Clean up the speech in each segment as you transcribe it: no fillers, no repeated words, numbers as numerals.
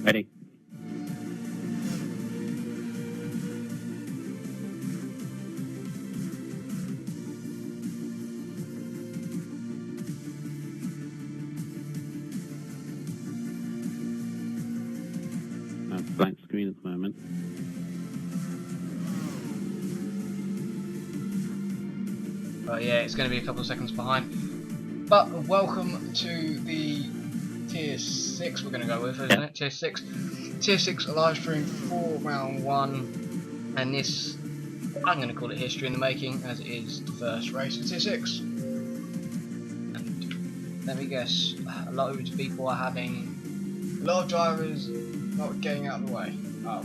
Ready? Blank screen at the moment. Oh yeah, it's going to be a couple of seconds behind. But welcome to the Tier 6 we're going to go with, isn't it? Tier 6. Tier 6 live stream for round 1. And this, I'm going to call it history in the making, as it is the first race of Tier 6. And let me guess, a lot of people are having, a lot of drivers not getting out of the way. Oh.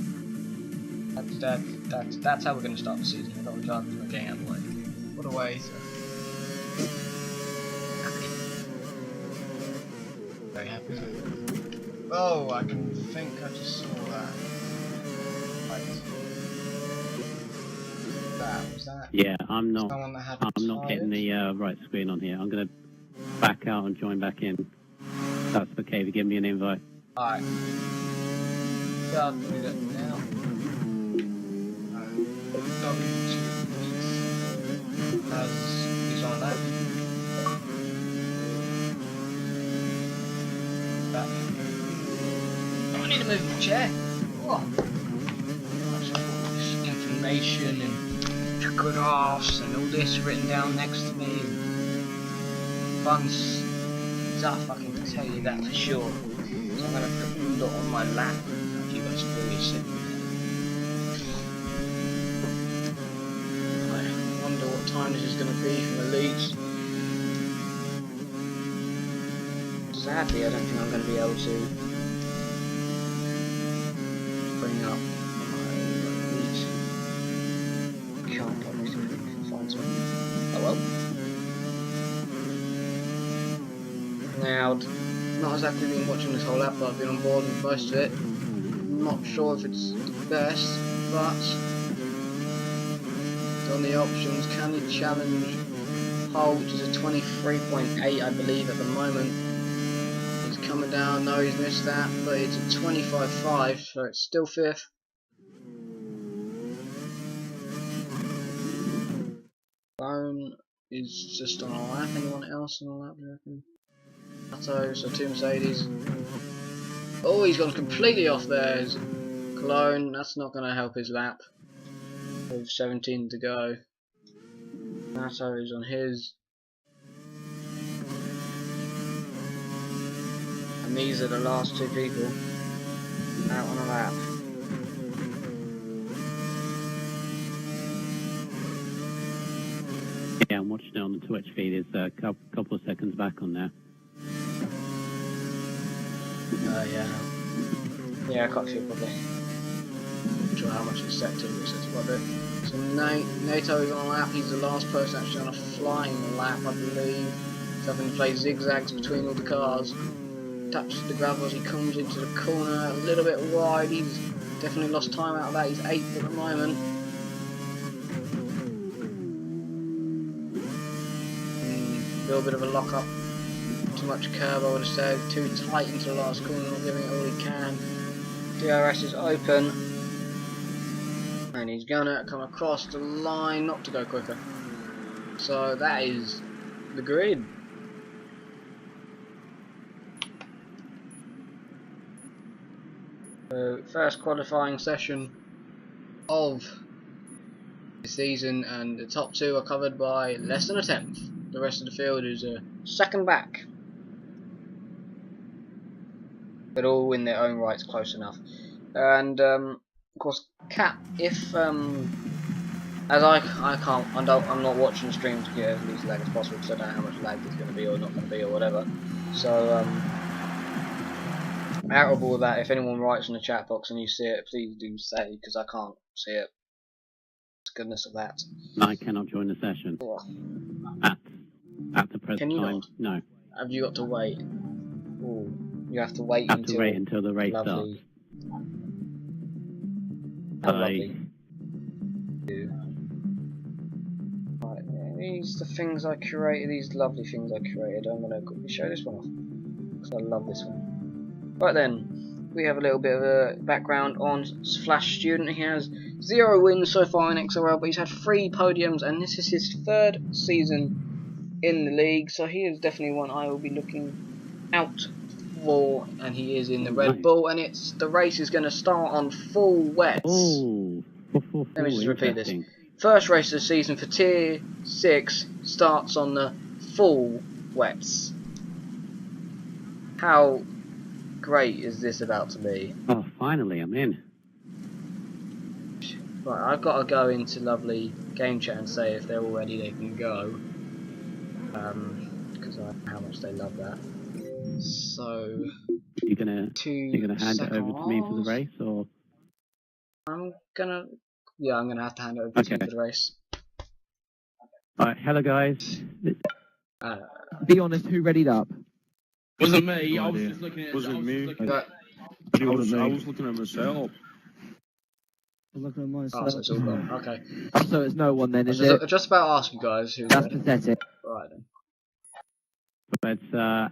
That's how we're going to start the season. A lot of drivers not getting out of the way. What a way to... Very happy. Oh, I can think I just saw that. Right. That was that. Yeah, I'm not. Someone that had I'm not getting the right screen on here. I'm gonna back out and join back in. That's okay. If you give me an invite. Alright. Yeah, I'll do that now. He's on that. Oh, I need to move my chair. Oh. Information and graphs and all this written down next to me. Fun stuff, I can tell you that for sure. So I'm going to put a lot on my lap. You guys can really see. I wonder what time this is going to be from Elite. Sadly, I don't think I'm going to be able to bring up my Elite. Can't probably find something. Oh well. Now, not exactly been watching this whole app, but I've been on board with most of it. I'm not sure if it's the best, but on the options, can you challenge Hull, which is a 23.8 I believe at the moment. He's coming down, no he's missed that, but it's a 25.5, so it's still 5th. Bone is just on a lap, anyone else on a lap, do you reckon? So 2 Mercedes. Oh, he's gone completely off there. Cologne, that's not going to help his lap. With 17 to go. Nato is on his. And these are the last 2 people out on a lap. Yeah, I'm watching it on the Twitch feed. It's a couple of seconds back on there. Yeah, quite a few probably. Not sure how much it's set to, but it's quite a bit. So NATO is on a lap, he's the last person actually on a flying lap, I believe. He's having to play zigzags between all the cars. Touches the gravel as he comes into the corner, a little bit wide, he's definitely lost time out of that, he's 8th at the moment. A little bit of a lock up. Too much curve I would have said, too tight into the last corner, not giving it all he can. DRS is open and he's gonna come across the line, not to go quicker. So that is the grid. So first qualifying session of the season, and the top 2 are covered by less than a 10th. The rest of the field is a second back. But all in their own rights close enough. And of course, Cap, if as I'm not watching the stream to get as least lag as possible because I don't know how much lag there's going to be or not going to be or whatever. So out of all that, if anyone writes in the chat box and you see it, please do say, because I can't see it. Goodness of that. I cannot join the session. Oh. At the present Can you time, not? no. Have you got to wait? Ooh. You have to wait until the race starts. Lovely. Right, these are the things I curated, these lovely things I curated. I'm going to quickly show this one off, because I love this one. Right then, we have a little bit of a background on Flash Student. He has 0 wins so far in XRL, but he's had 3 podiums, and this is his 3rd season in the league, so he is definitely one I will be looking out for, and he is in the Red Bull, and the race is going to start on full wets. Oh, let me just repeat this. First race of the season for Tier 6 starts on the full wets. How great is this about to be? Oh, finally, I'm in. Right, I've got to go into lovely game chat and say if they're all ready they can go. Because I know how much they love that. So, you're gonna hand it over to me for the race, or? I'm gonna have to hand it over to you for the race. Alright, hello guys. Be honest, who readied up? Wasn't me. I was just looking at. Was it me? I was looking at myself. I'm looking at myself. Oh, so it's all gone. Okay. So it's no one then, is it? it? Just about to ask you guys who's That's ready. pathetic. Right then. But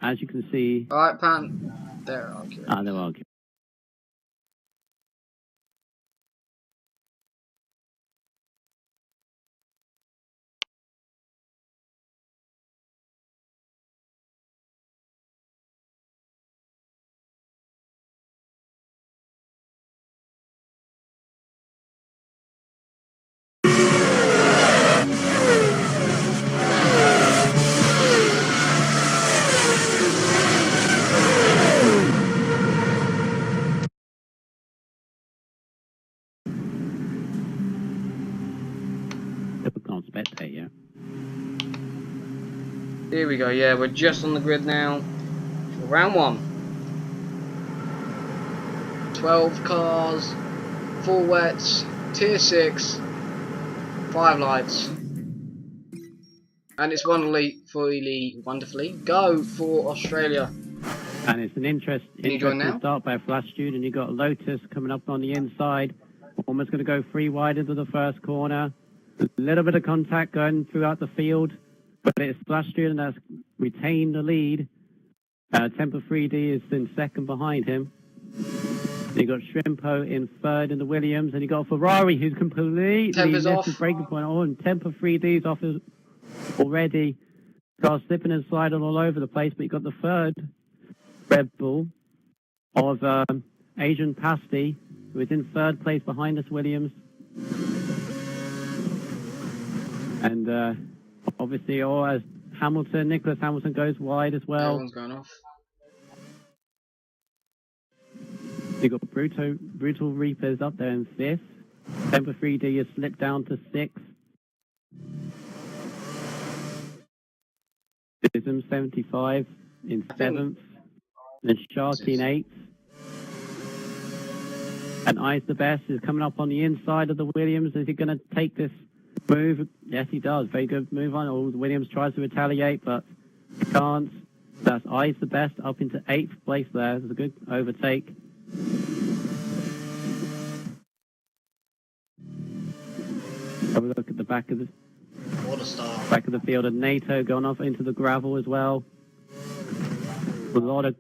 as you can see. Alright, Pan. They're arguing. They're arguing. Can't spectate yet. Here we go, yeah, we're just on the grid now for round 1. 12 cars, 4 wets, Tier 6, 5 lights. And it's wonderfully go for Australia. And it's an interesting start by a Flash Student. You got Lotus coming up on the inside, almost going to go 3 wide into the first corner. A little bit of contact going throughout the field, but it's Flash Student that's retained the lead. Temper 3D is in second behind him. You got Shrimpo in third in the Williams, and you got Ferrari who's completely missed his breaking point. Oh, and Temper 3D's off already. Got slipping and sliding all over the place, but you got the third Red Bull of Asian Pasty, who is in third place behind us Williams. And obviously, as Nicholas Hamilton goes wide as well. Everyone's going off. You got Brutal Reapers up there in 5th. Temper 3D has slipped down to 6th. Ism 75 in 7th. And Sharky in 8th. And Ice the Best is coming up on the inside of the Williams. Is he going to take this move? Yes, he does. Very good move on. Williams tries to retaliate, but he can't. That's Ice the Best up into 8th place there. It's a good overtake. Have a look at the back of the field, and NATO going off into the gravel as well. A lot of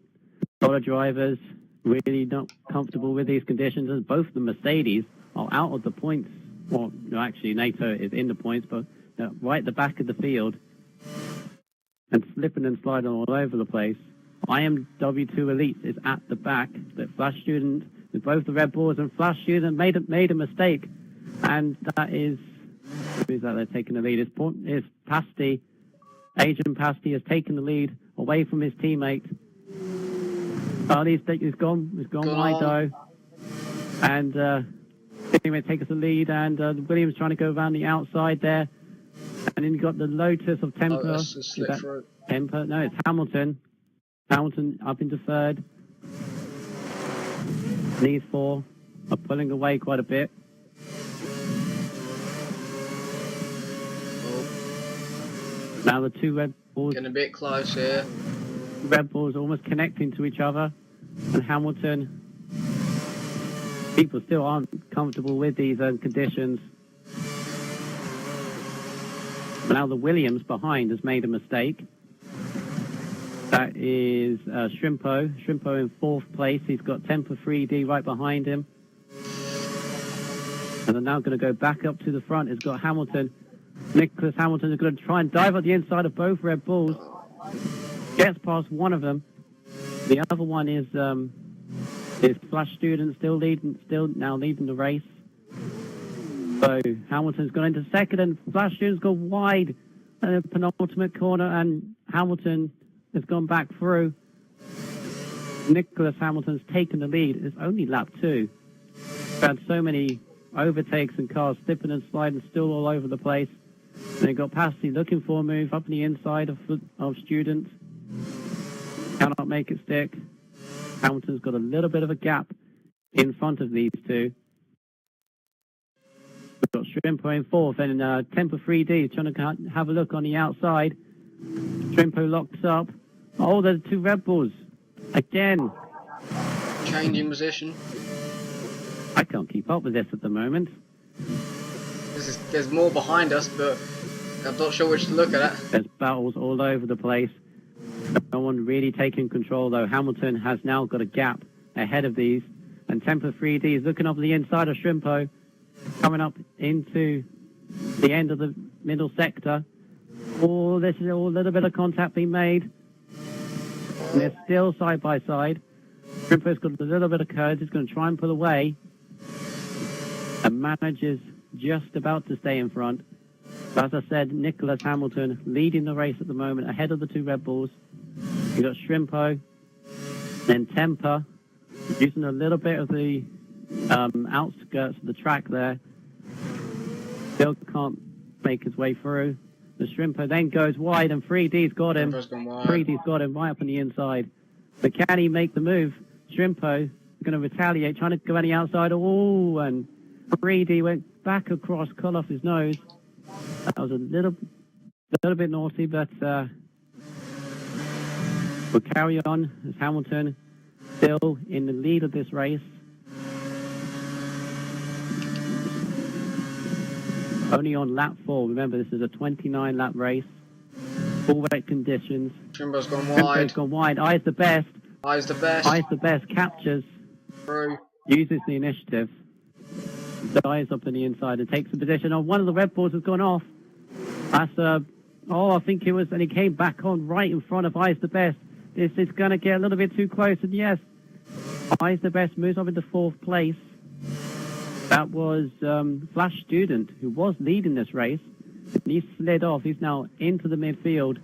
drivers really not comfortable with these conditions, and both the Mercedes are out of the points. Well, no, actually, NATO is in the points, but right at the back of the field and slipping and sliding all over the place. IMW2 Elite is at the back. The Flash Student, with both the Red Bulls and Flash Student, made a mistake, and that is who's that? They're taking the lead. It's Pasty. Agent Pasty has taken the lead away from his teammate. He's gone wide though, and teammate takes the lead, and Williams trying to go around the outside there, and then you got the Lotus of Temper. Temper? No, it's Hamilton. Hamilton up into third. These 4 are pulling away quite a bit. Now the 2 Red Bulls getting a bit close here. Red Bulls almost connecting to each other, and Hamilton. People still aren't comfortable with these conditions. But now the Williams behind has made a mistake. That is Shrimpo. Shrimpo in 4th place. He's got Temper 3D right behind him. And they're now going to go back up to the front. It's got Hamilton. Nicholas Hamilton is going to try and dive at the inside of both Red Bulls. Gets past one of them. The other one is Flash Student still leading the race. So Hamilton's gone into second, and Flash Student's gone wide in the penultimate corner, and Hamilton has gone back through. Nicholas Hamilton's taken the lead. It's only lap 2. We've had so many overtakes and cars slipping and sliding still all over the place. And they've got Passy looking for a move up on the inside of Student. Cannot make it stick. Hamilton's got a little bit of a gap in front of these two. We've got Shrimpo in 4th and Temper 3D trying to have a look on the outside. Shrimpo locks up. Oh, there's 2 Red Bulls. Again. Changing position. I can't keep up with this at the moment. There's more behind us, but I'm not sure which to look at. There's battles all over the place. No one really taking control, though. Hamilton has now got a gap ahead of these. And Temper 3D is looking up the inside of Shrimpo, coming up into the end of the middle sector. Oh, this is a little bit of contact being made. And they're still side by side. Shrimpo's got a little bit of curve. He's going to try and pull away. And manages just about to stay in front. But as I said, Nicholas Hamilton leading the race at the moment, ahead of the 2 Red Bulls. You've got Shrimpo, then Temper, using a little bit of the outskirts of the track there. Still can't make his way through. The Shrimpo then goes wide, and 3D's got him. 3D's got him right up on the inside. But can he make the move? Shrimpo going to retaliate, trying to go on the outside. Oh, and 3D went back across, cut off his nose. That was a little bit naughty, but we'll carry on as Hamilton still in the lead of this race. Only on lap 4. Remember, this is a 29-lap race. Full wet conditions. Shrimpo's gone wide. Shrimpo's gone wide. Eyes the best. Eyes the best. Eyes the best. Captures. Through. Uses the initiative. Dives up on the inside and takes the position. Oh, one of the Red Bulls has gone off. That's I think it was, and he came back on right in front of Eyes the Best. This is going to get a little bit too close, and yes, Eyes the Best moves up into 4th place. That was Flash Student, who was leading this race. He slid off. He's now into the midfield,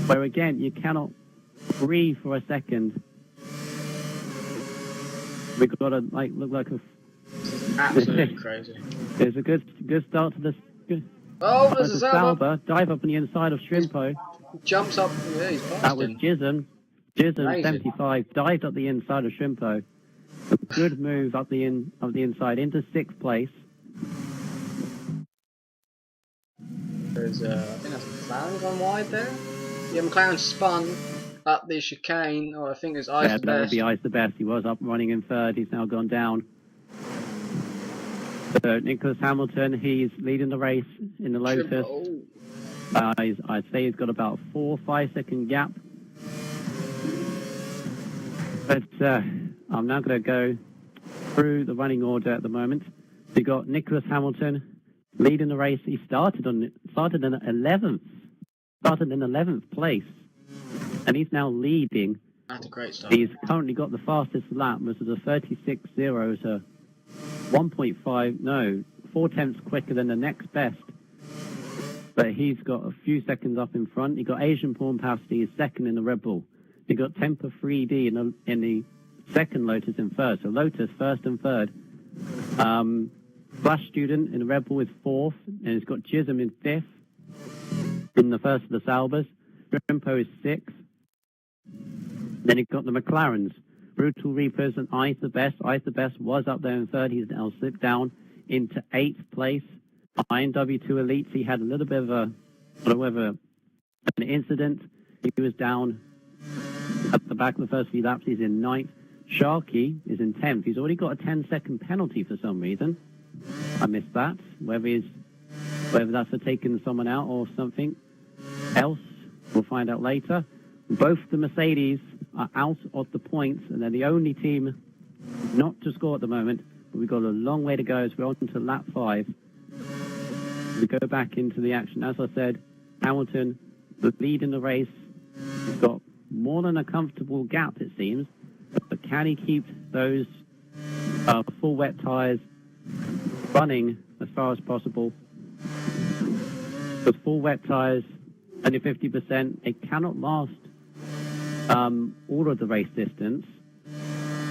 where again you cannot breathe for a second. We've got to look like a. Absolutely crazy. There's a good start to this. Oh, there's a Salva. Dive up on the inside of Shrimpo. Jumps up. Yeah, he's past That was him. Jism. Jism 75 dived up the inside of Shrimpo. A good move up the inside into 6th place. There's I think that's McLaren gone wide there. Yeah, McLaren spun up the chicane. Oh, I think it's Ice the Best. That would be Ice the Best. He was up running in 3rd. He's now gone down. So Nicholas Hamilton, he's leading the race in the Lotus. I'd say he's got about a 4 or 5 second gap. But I'm now going to go through the running order at the moment. So you've got Nicholas Hamilton leading the race. He started in 11th. Started in 11th place. And he's now leading. That's a great start. He's currently got the fastest lap, which is a 36.0, so 4 tenths quicker than the next best. But he's got a few seconds up in front. He got Asian Porn Pasty is second in the Red Bull. He got Temper 3D in the second Lotus in 3rd. So Lotus 1st and 3rd. Flash Student in the Red Bull is 4th, and he's got Jism in 5th in the first of the Salvas. Shrimpo is 6th. Then you've got the McLarens. Brutal Reapers and Ice the Best. Ice the Best was up there in 3rd. He's now slipped down into 8th place. INW2 Elites, he had a little bit of an incident. He was down at the back of the first few laps. He's in 9th. Sharky is in 10th. He's already got a 10-second penalty for some reason. I missed that. Whether that's for taking someone out or something else, we'll find out later. Both the Mercedes are out of the points, and they're the only team not to score at the moment. But we've got a long way to go as we're on to lap 5. We go back into the action. As I said, Hamilton, the lead in the race, has got more than a comfortable gap, it seems. But can he keep those full wet tyres running as far as possible? With full wet tyres, only 50%, it cannot last all of the race distance.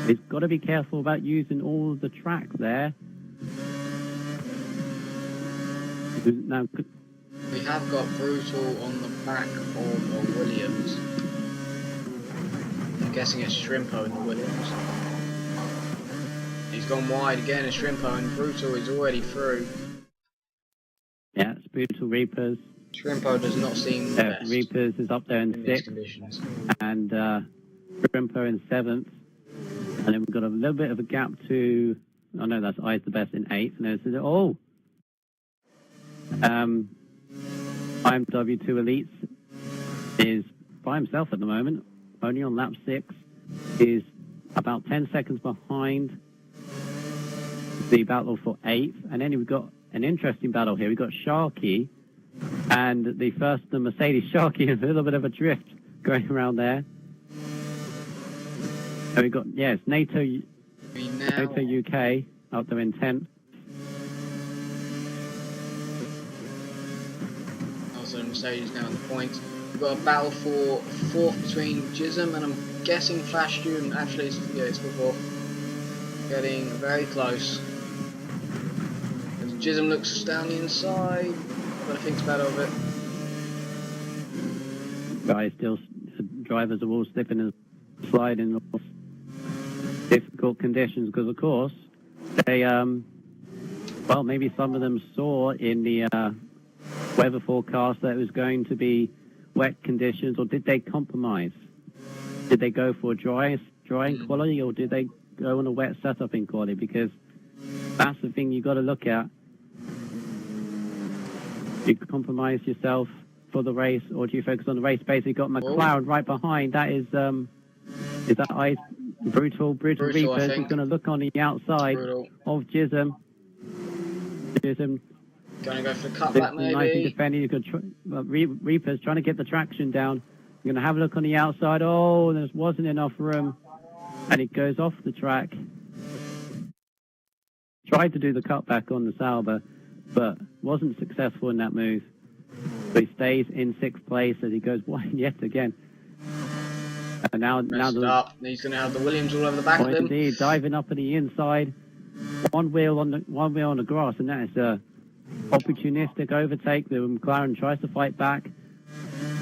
He's got to be careful about using all of the track there. Now, we have got Brutal on the back of Williams. I'm guessing it's Shrimpo in the Williams. He's gone wide again, it's Shrimpo, and Brutal is already through. Yeah, it's Brutal Reapers. Shrimpo does not seem the best. Reapers is up there in 6th, and Shrimpo in 7th. And then we've got a little bit of a gap to, oh no, that's I's the best in 8th. And there's, oh! IMW2 Elites is by himself at the moment, only on lap 6, is about 10 seconds behind the battle for 8th. And then we've got an interesting battle here. We've got Sharky and the Mercedes Sharky, a little bit of a drift going around there. And we've got, yes, NATO UK up there in 10th. Also Mercedes now in the points. We've got a battle for 4th between Jism and I'm guessing Flash Student. Actually, it's for 4th. Getting very close. As Jism looks down the inside. But I think it's better of it. Guys, still, drivers are all slipping and sliding. Difficult conditions because, of course, they, well, maybe some of them saw in the weather forecast that it was going to be wet conditions, or did they compromise? Did they go for drying quality, or did they go on a wet setup in quality? Because that's the thing you've got to look at. Do you compromise yourself for the race, or do you focus on the race? Basically, got McLaren right behind. That is that Ice Brutal Reapers. He's going to look on the outside of Jism. Jism going to go for the cutback, maybe. Nicely defending. You've got Reapers trying to get the traction down. You're going to have a look on the outside. Oh, there wasn't enough room, and it goes off the track. Tried to do the cutback on the Sauber, but wasn't successful in that move. So he stays in 6th place as he goes wide yet again. And now he's going to have the Williams all over the back of him. Indeed, diving up at the inside, one wheel on the grass, and that is a opportunistic overtake. The McLaren tries to fight back.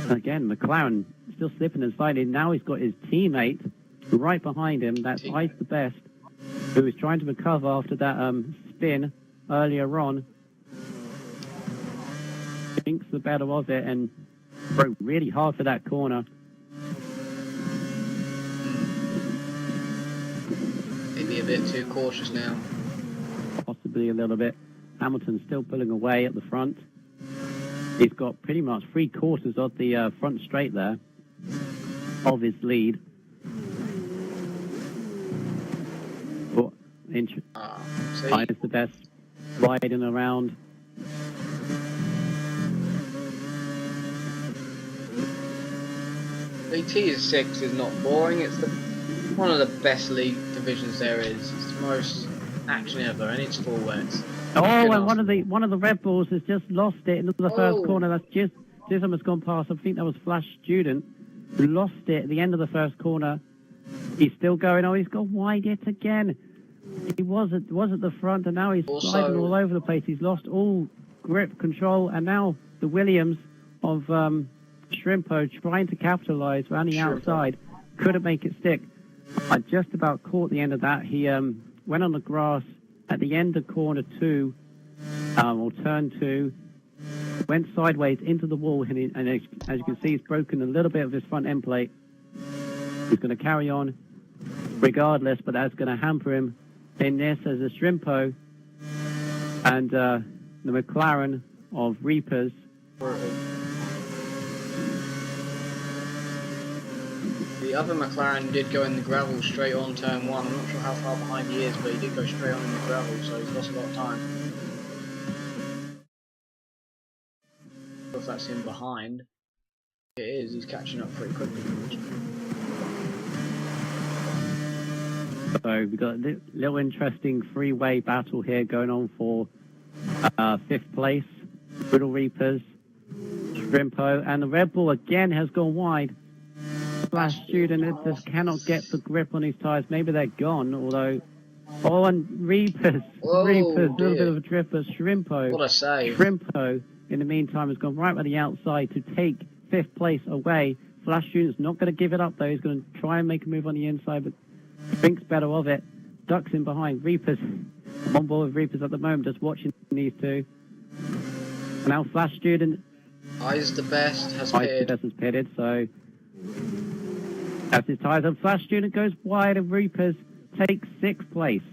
Again, McLaren still slipping and sliding. Now he's got his teammate right behind him. That's Ice the Best, who is trying to recover after that spin earlier on. Thinks the better of it and broke really hard for that corner. Maybe a bit too cautious now. Possibly a little bit. Hamilton's still pulling away at the front. He's got pretty much 3/4 of the front straight there of his lead. I's the Best riding around. T6 is not boring. It's one of the best league divisions there is. It's the most action ever, and it's full wets. Oh, and one of the Red Bulls has just lost it into the first corner. That's Jism has gone past. I think that was Flash Student who lost it at the end of the first corner. He's still going. Oh, he's gone wide yet again. He was at the front, and now he's sliding all over the place. He's lost all grip control, and now the Williams of Shrimpo trying to capitalise around the outside. Couldn't make it stick. I just about caught the end of that. He went on the grass at the end of corner 2, or turn 2, went sideways into the wall, and as you can see, he's broken a little bit of his front end plate. He's going to carry on regardless, but that's going to hamper him in this as a Shrimpo and the McLaren of Reapers. The other McLaren did go in the gravel straight on turn 1. I'm not sure how far behind he is, but he did go straight on in the gravel, so he's lost a lot of time. If that's him behind. It is, he's catching up pretty quickly. So we've got a little interesting three-way battle here going on for 5th place. Brittle Reapers, Shrimpo, and the Red Bull again has gone wide. Flash Student, it just cannot get the grip on his tyres. Maybe they're gone, although... Oh, and Reapers, Whoa, Reapers, a little dear. bit of a drift, but Shrimpo. What a save. Shrimpo, in the meantime, has gone right by the outside to take 5th place away. Flash Student's not going to give it up, though. He's going to try and make a move on the inside, but thinks better of it. Ducks in behind. Reapers, I'm on board with Reapers at the moment, just watching these two. And now Flash Student... Eyes the Best has pitted. Eyes the Best has pitted, so... That's his tyres, and Flash Student goes wide, and Reapers takes 6th place.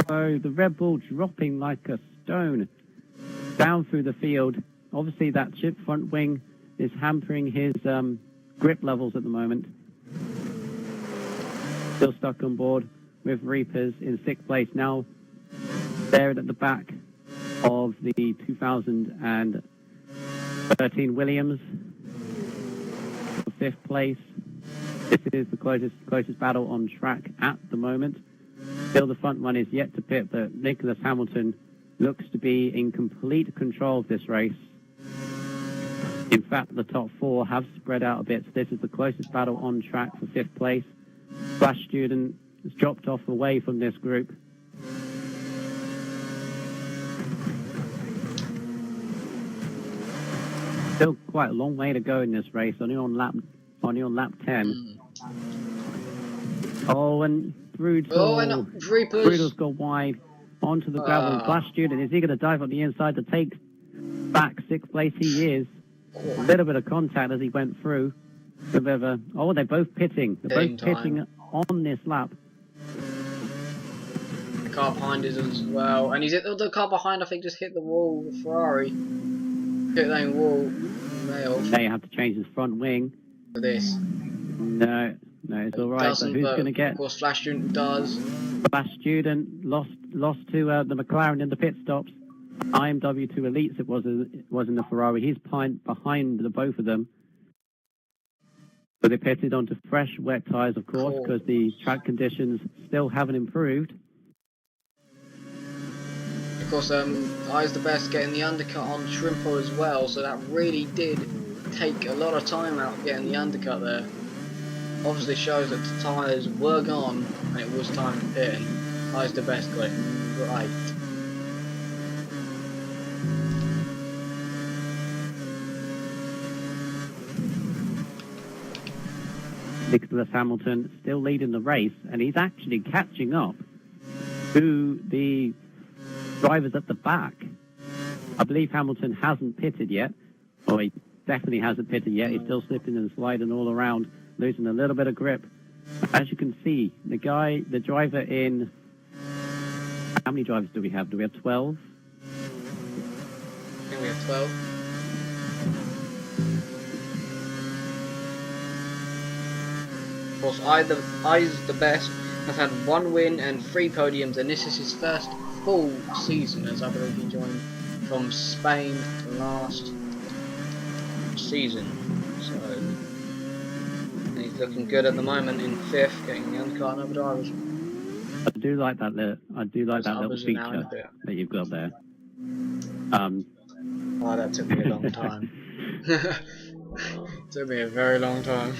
So the Red Bull dropping like a stone down through the field. Obviously that chip front wing is hampering his grip levels at the moment. Still stuck on board with Reapers in 6th place. Now they're at the back of the 2013 Williams for 5th place. This is the closest battle on track at the moment. Still the front one is yet to pit, but Nicholas Hamilton looks to be in complete control of this race. In fact, the top 4 have spread out a bit, so this is the closest battle on track for 5th place. Flash Student has dropped off away from this group. Still quite a long way to go in this race, only on lap 10. Oh, and Brutal. Oh, and Reapers. Brutal's gone wide onto the gravel. And Flash Student, is he going to dive on the inside to take back 6th place? He is. A little bit of contact as he went through. Oh, they're both pitting. They're both pitting on this lap. The car behind is as well. And he's hit the car behind, I think, just hit the wall, the Ferrari. Pit lane wall. They have to change his front wing. For this. No, it's alright. So who's going to get... Of course, Flash Student does. Flash Student lost to the McLaren in the pit stops. IMW to Elites it was in the Ferrari. He's behind the both of them. So they pitted onto fresh, wet tyres, of course, because the track conditions still haven't improved. Of course, Eyes the Best getting the undercut on Shrimpo as well, so that really did take a lot of time out getting the undercut there. Obviously shows that the tyres were gone and it was time to pit, and Eyes the Best got it right. Nicholas Hamilton still leading the race, and he's actually catching up to the drivers at the back. I believe Hamilton hasn't pitted yet, or he definitely hasn't pitted yet. He's still slipping and sliding all around, losing a little bit of grip. As you can see, the driver in... How many drivers do we have? Do we have 12? I think we have 12. Of course, Eyes the Best has had 1 win and 3 podiums, and this is his first full season, as I believe he joined from Spain last season. So he's looking good at the moment in 5th, getting the undercut on other drivers. I do like that little feature that you've got there. Oh, that took me a long time. Took me a very long time.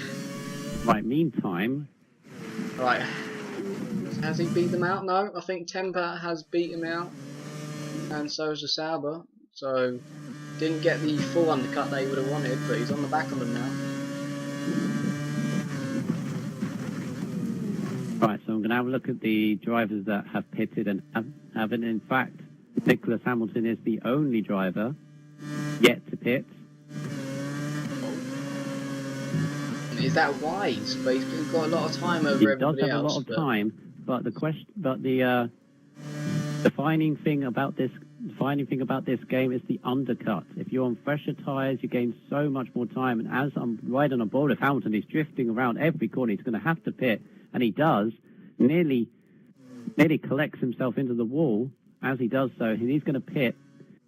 Right, meantime... Right. Has he beat them out? No, I think Temper has beat him out. And so is the Sauber. So, didn't get the full undercut that he would have wanted, but he's on the back of them now. Right, so I'm going to have a look at the drivers that have pitted and haven't. In fact, Nicholas Hamilton is the only driver yet to pit. Is that wise? But he's got a lot of time over everybody else. He does have a lot of time, but the defining thing about this game is the undercut. If you're on fresher tyres, you gain so much more time. And as I'm riding on board of Hamilton, he's drifting around every corner. He's going to have to pit, and he does. Nearly collects himself into the wall as he does so, and he's going to pit.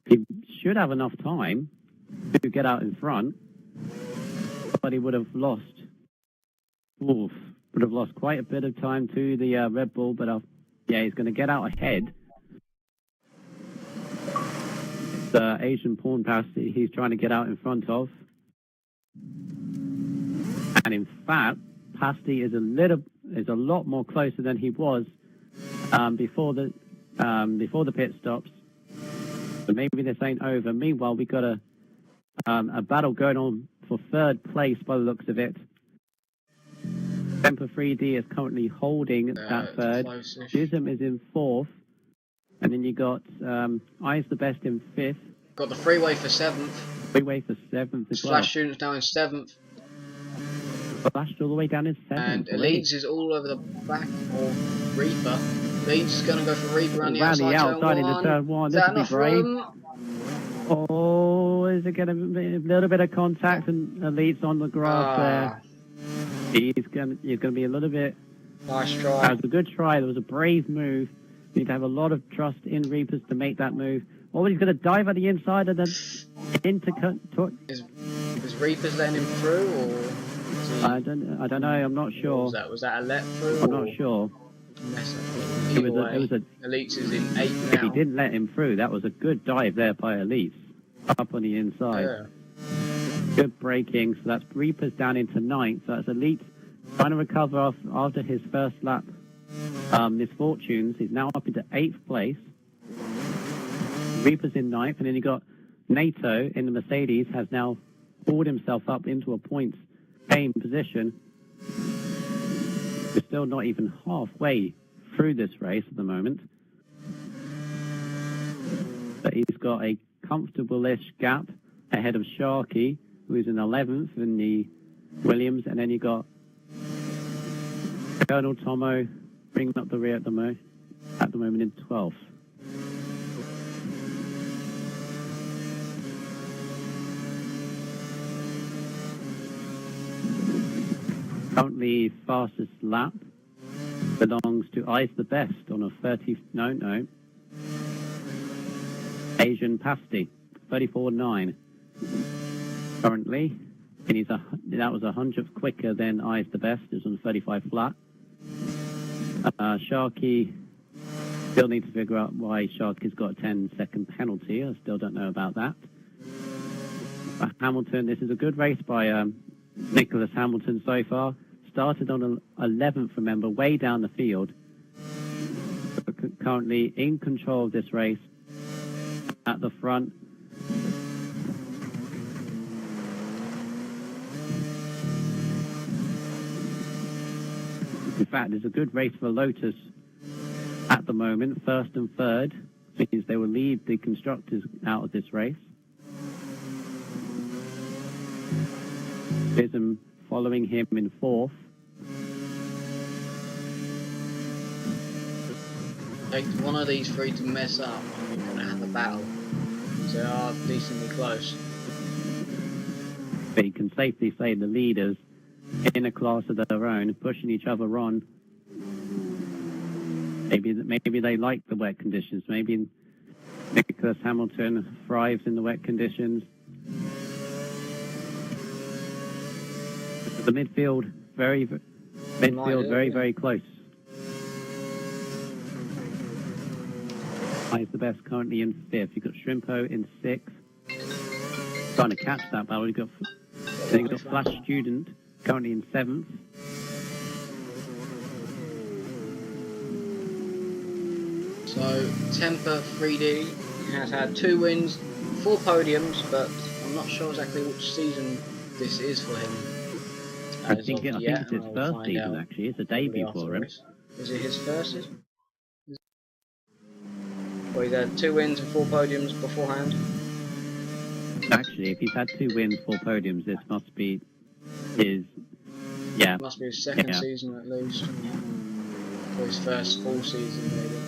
He should have enough time to get out in front, but he would have lost quite a bit of time to the Red Bull. But he's going to get out ahead. The Asian Pawn Pass he's trying to get out in front of, and in fact, Pasti is a lot more closer than he was before the pit stops. So maybe this ain't over. Meanwhile, we got a battle going on for third place by the looks of it. Temper 3D is currently holding that third. Jism is in fourth. And then you got Eyes the Best in fifth. Got the Freeway for seventh. Freeway for seventh as well. Flash Students now in seventh. Flashed all the way down in seventh. And Leeds is all over the back of Reaper. Leeds is going to go for Reaper around the outside into turn one. This would be great. Oh, is it going to be a little bit of contact and Leeds on the grass there? He's going to be a little bit. Nice try. That was a good try. There was a brave move. You need to have a lot of trust in Reapers to make that move. Or he's going to dive at the inside and then Is Reapers letting him through, or? I don't know. I'm not sure. Was that a let through? I'm not sure. It was a Elites is in 8 now. If he didn't let him through, that was a good dive there by Elites. Up on the inside. Yeah. Good braking. So that's Reapers down into 9th. So that's Elites trying to recover after his first lap misfortunes. He's now up into 8th place. Reapers in 9th, and then you got NATO in the Mercedes has now pulled himself up into a points game position. We're still not even halfway through this race at the moment, but he's got a comfortable-ish gap ahead of Sharky, who is in 11th in the Williams, and then you got Colonel Tomo bringing up the rear at the moment in 12th. Currently, fastest lap belongs to Eyes the Best on a 30. No. Asian Pasti, 34.9. Currently, and that was 100th quicker than Eyes the Best. Is on 35 flat. Sharky still need to figure out why Sharky's got a 10-second penalty. I still don't know about that. Hamilton, this is a good race by Nicholas Hamilton so far. Started on 11th, remember, way down the field. Currently in control of this race at the front. In fact, it's a good race for Lotus at the moment, first and third, because they will lead the constructors out of this race. Bism following him in fourth. Take one of these three to mess up, and you're going to have a battle. They are decently close. But you can safely say the leaders in a class of their own, pushing each other on. Maybe they like the wet conditions. Maybe Nicholas Hamilton thrives in the wet conditions. The midfield very close. Eyes the Best currently in 5th. You've got Shrimpo in 6th. Trying to catch that battle. You've got Flash Student currently in 7th. So Temper 3D has had 2 wins, 4 podiums, but I'm not sure exactly which season this is for him. I think it's his first season, actually. It's a debut for him. Is it his first season? Well, he's had 2 wins and 4 podiums beforehand. Actually, if he's had 2 wins, 4 podiums, this must be his... Yeah. Must be his second season at least. Or his first full season, maybe.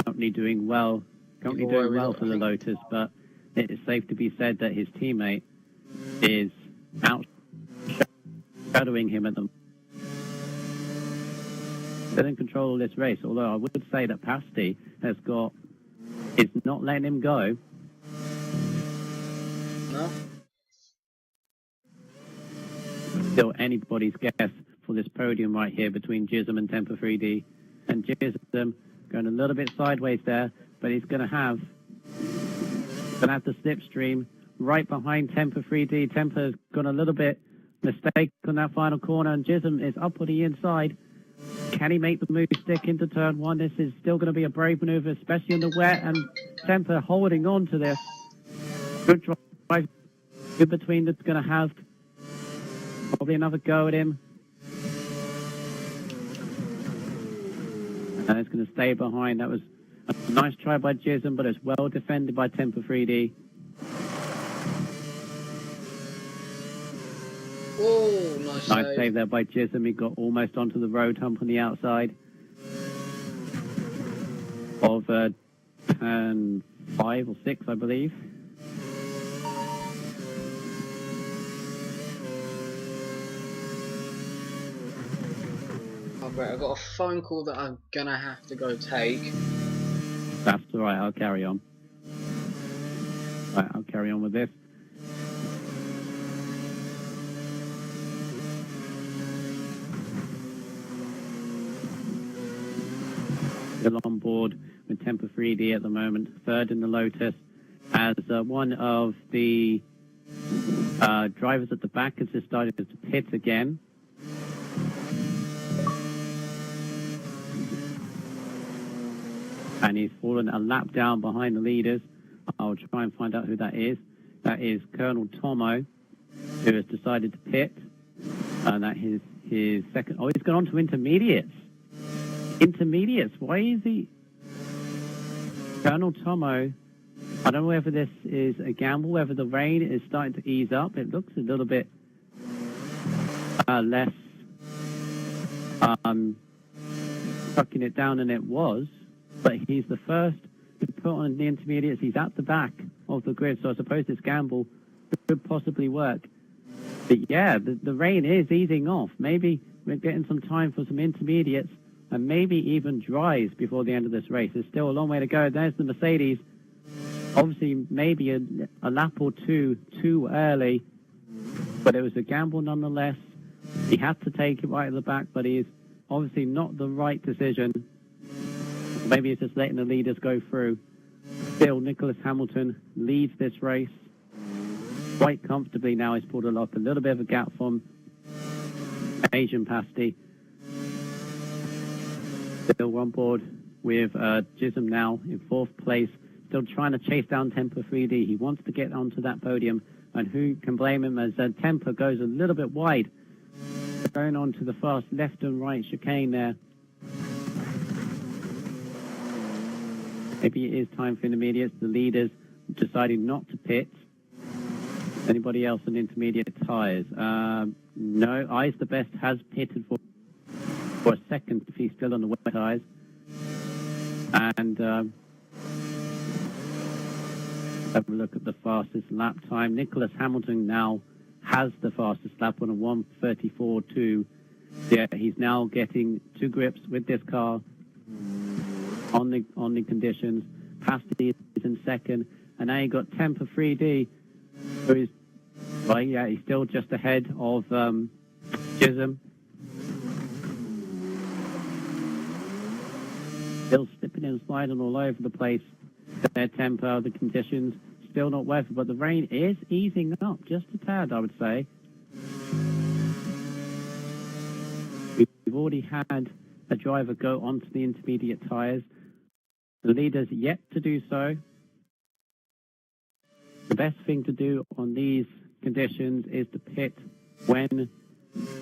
currently doing well for the Lotus, but it is safe to be said that his teammate is outshadowing him at the moment. Still in control of this race, although I would say that Pasty is not letting him go. No? Still anybody's guess for this podium right here between Jism and Temper 3D. And Jism going a little bit sideways there, but he's going to have the slipstream right behind Temper 3D. Temper's got a little bit mistake on that final corner, and Jism is up on the inside. Can he make the move stick into turn one? This is still going to be a brave maneuver, especially in the wet, and Temper holding on to this. Good drive in between that's going to have probably another go at him. And it's going to stay behind. That was a nice try by Jism, but it's well defended by Temper 3D. Oh, nice save there by Jism. He got almost onto the road hump on the outside of turn 5 or 6, I believe. Oh, great. I've got a phone call that I'm going to have to go take. That's all right. I'll carry on. Right, I'll carry on with this. Still on board with Temper 3D at the moment, third in the Lotus, as one of the drivers at the back has decided to pit again. And he's fallen a lap down behind the leaders. I'll try and find out who that is. That is Colonel Tomo, who has decided to pit. And that is his second. Oh, he's gone on to intermediates. Intermediates. Why is he? Colonel Tomo. I don't know whether this is a gamble, whether the rain is starting to ease up. It looks a little bit less sucking it down than it was. But he's the first to put on the intermediates. He's at the back of the grid, so I suppose this gamble could possibly work. But yeah, the rain is easing off. Maybe we're getting some time for some intermediates and maybe even dries before the end of this race. There's still a long way to go. There's the Mercedes. Obviously, maybe a lap or two too early, but it was a gamble nonetheless. He had to take it right at the back, but he is obviously not the right decision. Maybe he's just letting the leaders go through. Still, Nicholas Hamilton leads this race quite comfortably now. He's pulled up a little bit of a gap from Asian Pasty. Still on board with Jism now in 4th place. Still trying to chase down Temper 3D. He wants to get onto that podium, and who can blame him as Temper goes a little bit wide, going on to the fast left and right chicane there. Maybe it is time for intermediates. The leaders deciding not to pit. Anybody else on intermediate tyres? No, Eyes the Best has pitted for a second if he's still on the wet tyres. And have a look at the fastest lap time. Nicholas Hamilton now has the fastest lap on a 1:34.2. Yeah, he's now getting to grips with this car on the conditions. Pasty is in second, and now you got Temper 3D, who is he's still just ahead of Jism. Still slipping and sliding all over the place. Their tempo, the conditions still not weather, but the rain is easing up just a tad, I would say. We've already had a driver go onto the intermediate tyres. The leader's yet to do so. The best thing to do on these conditions is to pit when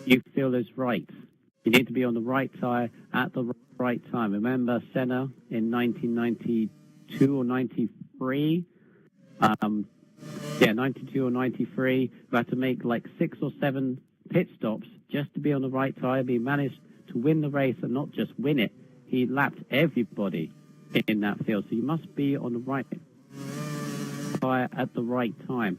you feel is right. You need to be on the right tyre at the right time. Remember Senna in 1992 or 93? 92 or 93. We had to make like 6 or 7 pit stops just to be on the right tyre. He managed to win the race and not just win it. He lapped everybody. in that field. So you must be on the right tyre at the right time.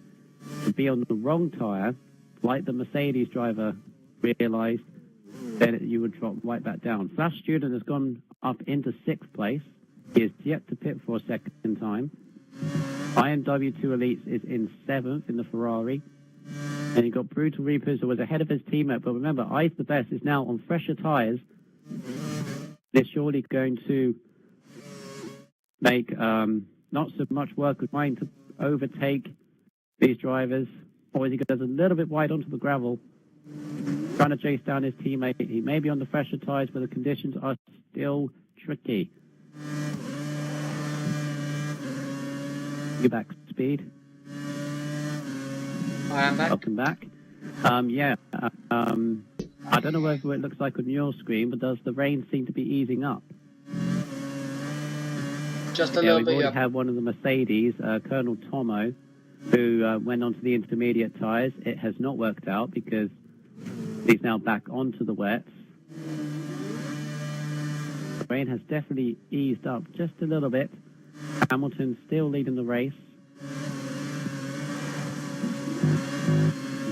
To be on the wrong tyre, like the Mercedes driver realised, then you would drop right back down. Flash Student has gone up into 6th place. He is yet to pit for a second time. IMW2 Elites is in 7th in the Ferrari. And you got Brutal Reapers, who was ahead of his teammate. But remember, Ice the Best is now on fresher tyres. They're surely going to make not so much work of trying to overtake these drivers. Or as he goes a little bit wide onto the gravel, trying to chase down his teammate. He may be on the fresher tyres, but the conditions are still tricky. Get back to speed. I am back. Welcome back. I don't know whether it looks like on your screen, but does the rain seem to be easing up? Just a little bit, We've already had one of the Mercedes, Colonel Tomo, who went onto the intermediate tyres. It has not worked out because he's now back onto the wets. The rain has definitely eased up just a little bit. Hamilton still leading the race.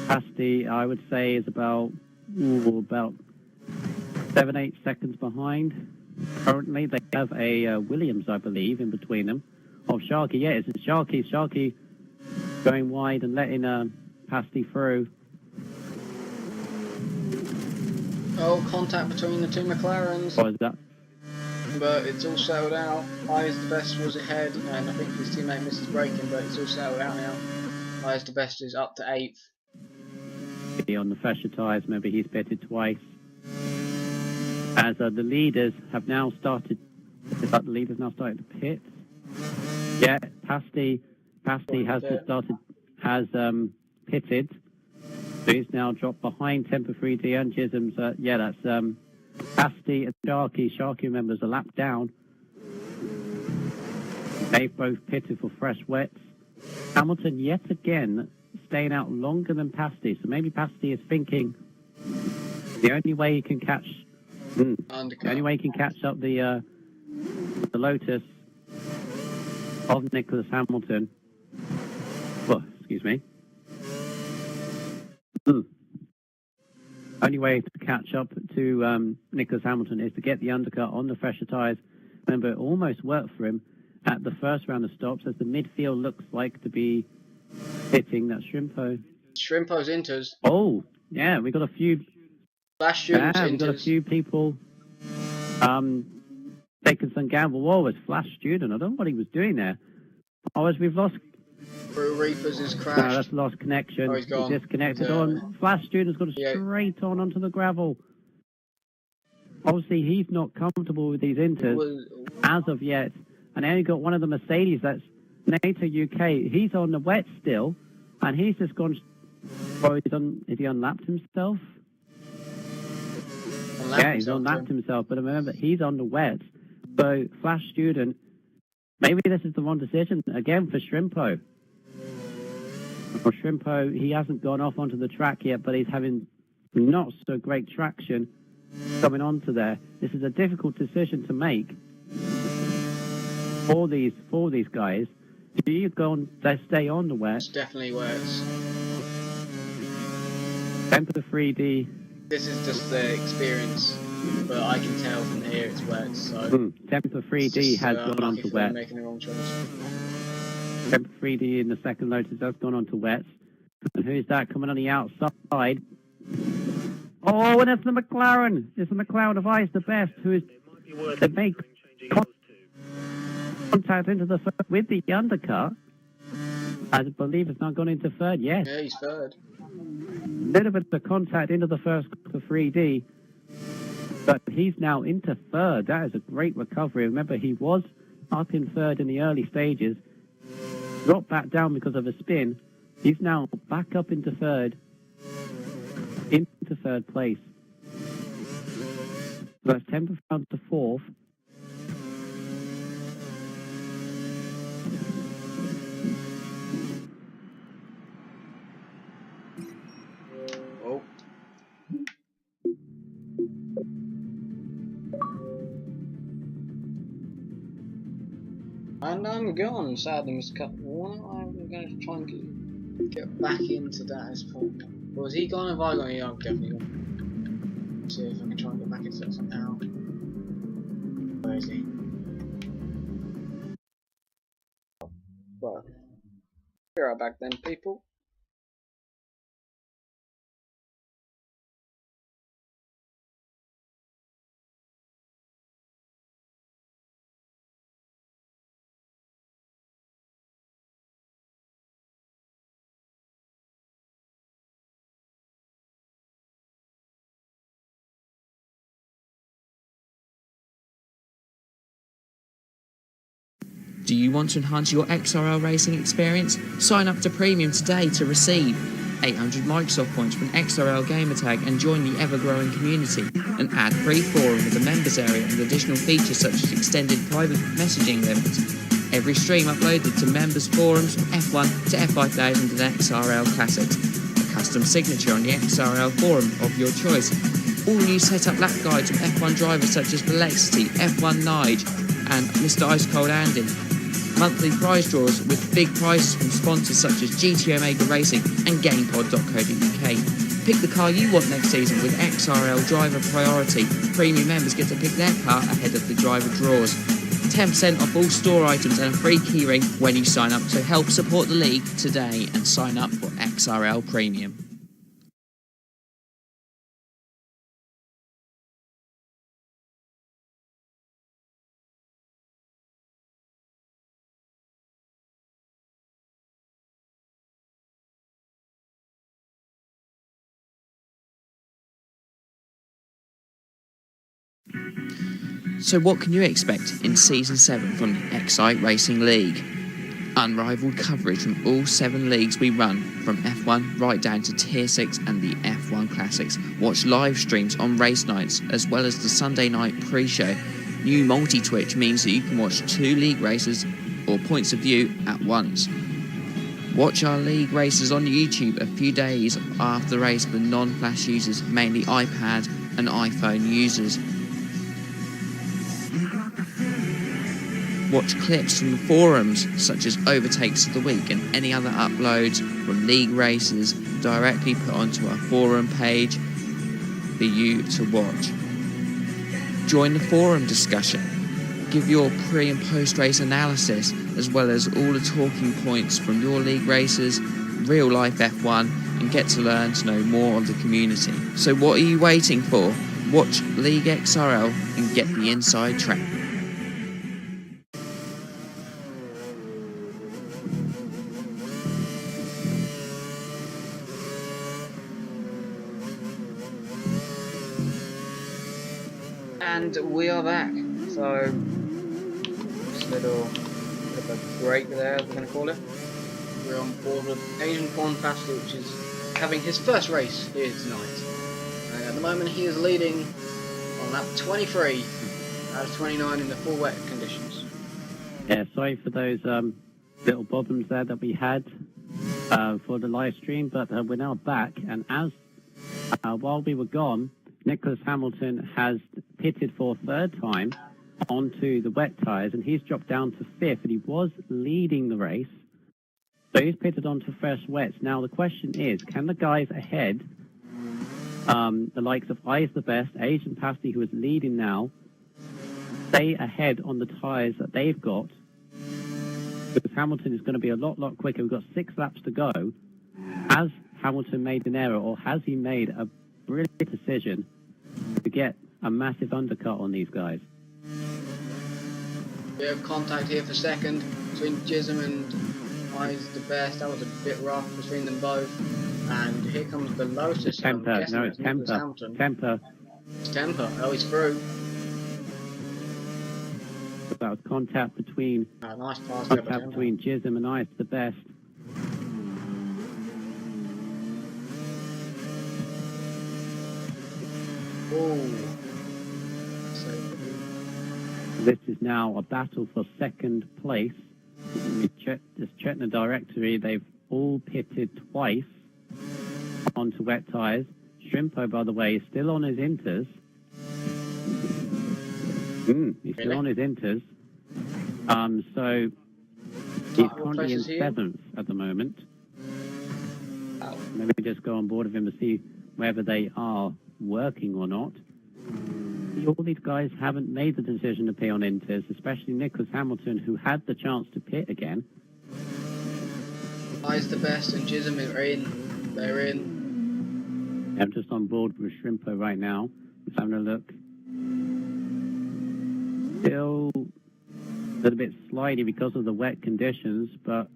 Pasty, I would say, is about 7-8 seconds behind. Currently, they have a Williams, I believe, in between them. Of Sharky, yeah, it's Sharky. Sharky going wide and letting Pasty through. Oh, contact between the two McLarens. What is that? But it's all settled out. Ice the Best was ahead, and I think his teammate misses braking, but it's all settled out now. Ice the Best is up to 8th. On the fresher tyres, remember he's pitted twice. As the leaders have now started, the leaders now started to pit. Yeah, Pasty has pitted. So he's now dropped behind Temper 3D and Chisholm's. Yeah, that's Pasty and Sharky. Sharky, remember, is a lap down. They've both pitted for fresh wets. Hamilton yet again staying out longer than Pasty. So maybe Pasty is thinking the only way he can catch up the Lotus of Nicholas Hamilton. Well, excuse me. Only way to catch up to Nicholas Hamilton is to get the undercut on the fresher tyres. Remember, it almost worked for him at the first round of stops, as the midfield looks like to be hitting that Shrimpo. Shrimpo's inters. Oh, yeah, we got a few. Flash Students we got a few people taking some gamble. Whoa, was Flash Student. I don't know what he was doing there. Oh, as we've lost. Brutal Reapers is crashed. No, that's lost connection. Oh, he's gone. He's disconnected on. Flash Student's got straight on onto the gravel. Obviously, he's not comfortable with these inters as of yet. And they only got one of the Mercedes, that's NATO UK. He's on the wet still, and he's just gone. Well, has he unlapped himself? He's unlapped himself, but remember, he's on the wet. So, Flash Student, maybe this is the wrong decision again for Shrimpo. For Shrimpo, he hasn't gone off onto the track yet, but he's having not so great traction coming onto there. This is a difficult decision to make for these guys. Do you go on? They stay on the wet. It's definitely worse. Temper 3D. This is just the experience, but I can tell from here it's wet. So Temper 3D has gone onto wet. Making the wrong choice. Temper 3D in the second Lotus has gone onto wet. And who's that coming on the outside? Oh, and it's the McLaren. It's the McLaren of Ice, the best, who is they make contact into the third with the undercut. I believe it's not gone into third. Yes. Yeah, he's third. Little bit of contact into the first for 3D, but he's now into third. That is a great recovery. Remember, he was up in third in the early stages, dropped back down because of a spin. He's now back up into third place. So that's Temper down to fourth. And I'm gone, sadly, Mr. Cup Warner. I'm going to try and get back into that at this point. Was he gone? Have I gone? Yeah, I'm definitely gone. Let's see if I can try and get back into that somehow. Where is he? Well, be right back then, people. Do you want to enhance your XRL racing experience? Sign up to Premium today to receive 800 Microsoft points from XRL gamertag and join the ever-growing community. An ad-free forum with a members area and additional features such as extended private messaging limits. Every stream uploaded to members' forums from F1 to F5000 and XRL Classics. A custom signature on the XRL forum of your choice. All new setup lap guides from F1 drivers such as Velocity, F1 Nige and Mr. Ice Cold Andy. Monthly prize draws with big prizes from sponsors such as GT Omega Racing and GamePod.co.uk. Pick the car you want next season with XRL Driver Priority. Premium members get to pick their car ahead of the driver draws. 10% off all store items and a free keyring when you sign up. So help support the league today and sign up for XRL Premium. So what can you expect in Season 7 from the Excite Racing League? Unrivaled coverage from all 7 leagues we run, from F1 right down to Tier 6 and the F1 Classics. Watch live streams on race nights, as well as the Sunday night pre-show. New multi-twitch means that you can watch 2 league races or points of view at once. Watch our league races on YouTube a few days after the race for non-Flash users, mainly iPad and iPhone users. Watch clips from the forums such as overtakes of the week and any other uploads from league races directly put onto our forum page for you to watch. Join the forum discussion. Give your pre and post race analysis as well as all the talking points from your league races, real life F1, and get to learn to know more of the community. So what are you waiting for? Watch League XRL and get the inside track. And we are back. So, just a little bit of a break there, we're going to call it. We're on board with Asian Corn Pastor, which is having his first race here tonight. At the moment, he is leading on lap 23 out of 29 in the full wet conditions. Yeah, sorry for those little problems there that we had for the live stream, but we're now back. And as while we were gone, Nicholas Hamilton has pitted for a third time onto the wet tyres, and he's dropped down to 5th, and he was leading the race. So he's pitted onto fresh wets. Now the question is, can the guys ahead, the likes of I's the Best, Asian Pasty, who is leading now, stay ahead on the tyres that they've got? Because Hamilton is going to be a lot quicker. We've got 6 laps to go. Has Hamilton made an error, or has he made a brilliant decision to get a massive undercut on these guys? We have contact here for second between Jism and I's the Best. That was a bit rough between them both. And here comes the Lotus. Temper. No, it's Temper. Temper. It's Temper. Oh, he's through. That was contact between Nice pass between Jism and I's the Best. This is now a battle for second place. Just checking the directory. They've all pitted twice onto wet tyres. Shrimpo, by the way, is still on his inters. He's still on his inters. So he's currently in 7th at the moment. Oh. Maybe just go on board with him to see whether they are working or not. All these guys haven't made the decision to pit on Inters, especially Nicholas Hamilton, who had the chance to pit again. I's the best and Jism are in. They're in. I'm just on board with Shrimpo right now. Just having a look. Still a little bit slidey because of the wet conditions, but...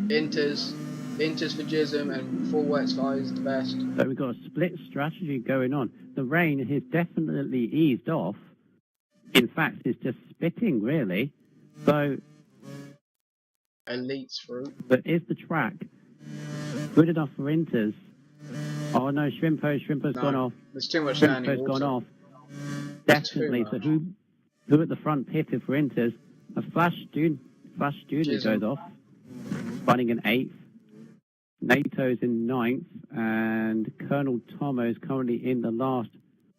Inters for Jism and full wets for I's the best. So we've got a split strategy going on. The rain has definitely eased off. In fact, it's just spitting, really. So... Elites fruit. But is the track good enough for Inters? Oh no, Shrimpo's gone off. There's too much standing Shrimpo's water. gone off. Definitely. So who at the front pitted for Inters? A Flash Student goes off, running in 8th. NATO's in 9th, and Colonel Tomo is currently in the last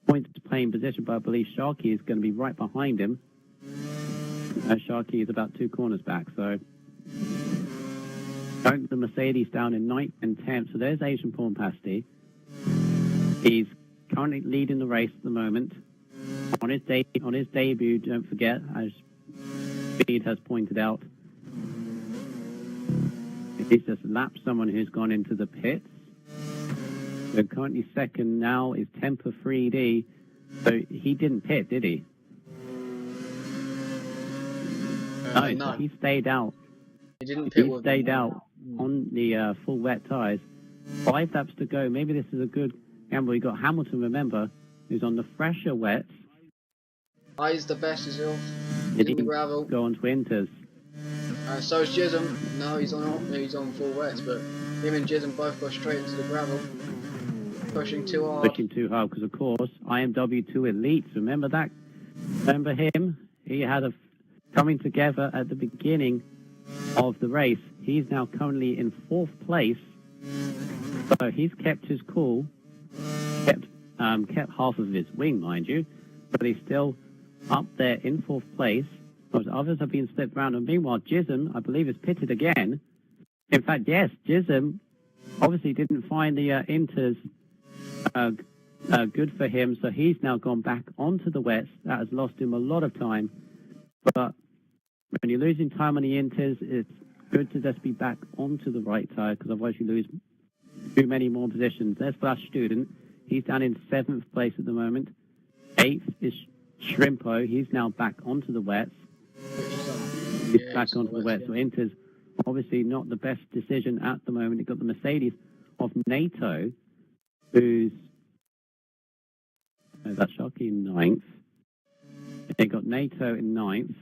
point playing position, but I believe Sharky is going to be right behind him. Sharky is about 2 corners back, so the Mercedes down in 9th and 10th. So there's Asian Porn Pasty. He's currently leading the race at the moment. On his debut, don't forget, as Speed has pointed out, he's just lapped someone who's gone into the pits. So currently second now is Temper 3D. So he didn't pit, did he? No, so he stayed out. He didn't pit. He stayed out on the full wet tyres. 5 laps to go. Maybe this is a good gamble. We got Hamilton, remember, who's on the fresher wets. I's the best as well. Did he gravel. Go on to Inters? So is Jism. No, he's on full wets, but him and Jism both go straight into the gravel. Pushing too hard. Pushing too hard, because of course, IMW2 Elites, remember that? Remember him? He had a coming together at the beginning of the race. He's now currently in 4th place. So he's kept his cool, kept half of his wing, mind you, but he's still up there in 4th place. Whereas others have been slipped around, and meanwhile Jism, I believe, is pitted again. In fact, yes, Jism obviously didn't find the Inters good for him, so he's now gone back onto the wets. That has lost him a lot of time. But when you're losing time on the Inters, it's good to just be back onto the right tyre, because otherwise you lose too many more positions. There's Flash Student. He's down in 7th place at the moment. 8th is Shrimpo. He's now back onto the wets. He's back onto the wets. So Inters, obviously not the best decision at the moment. You've got the Mercedes of NATO, who's... that's Sharky in 9th. They got NATO in 9th.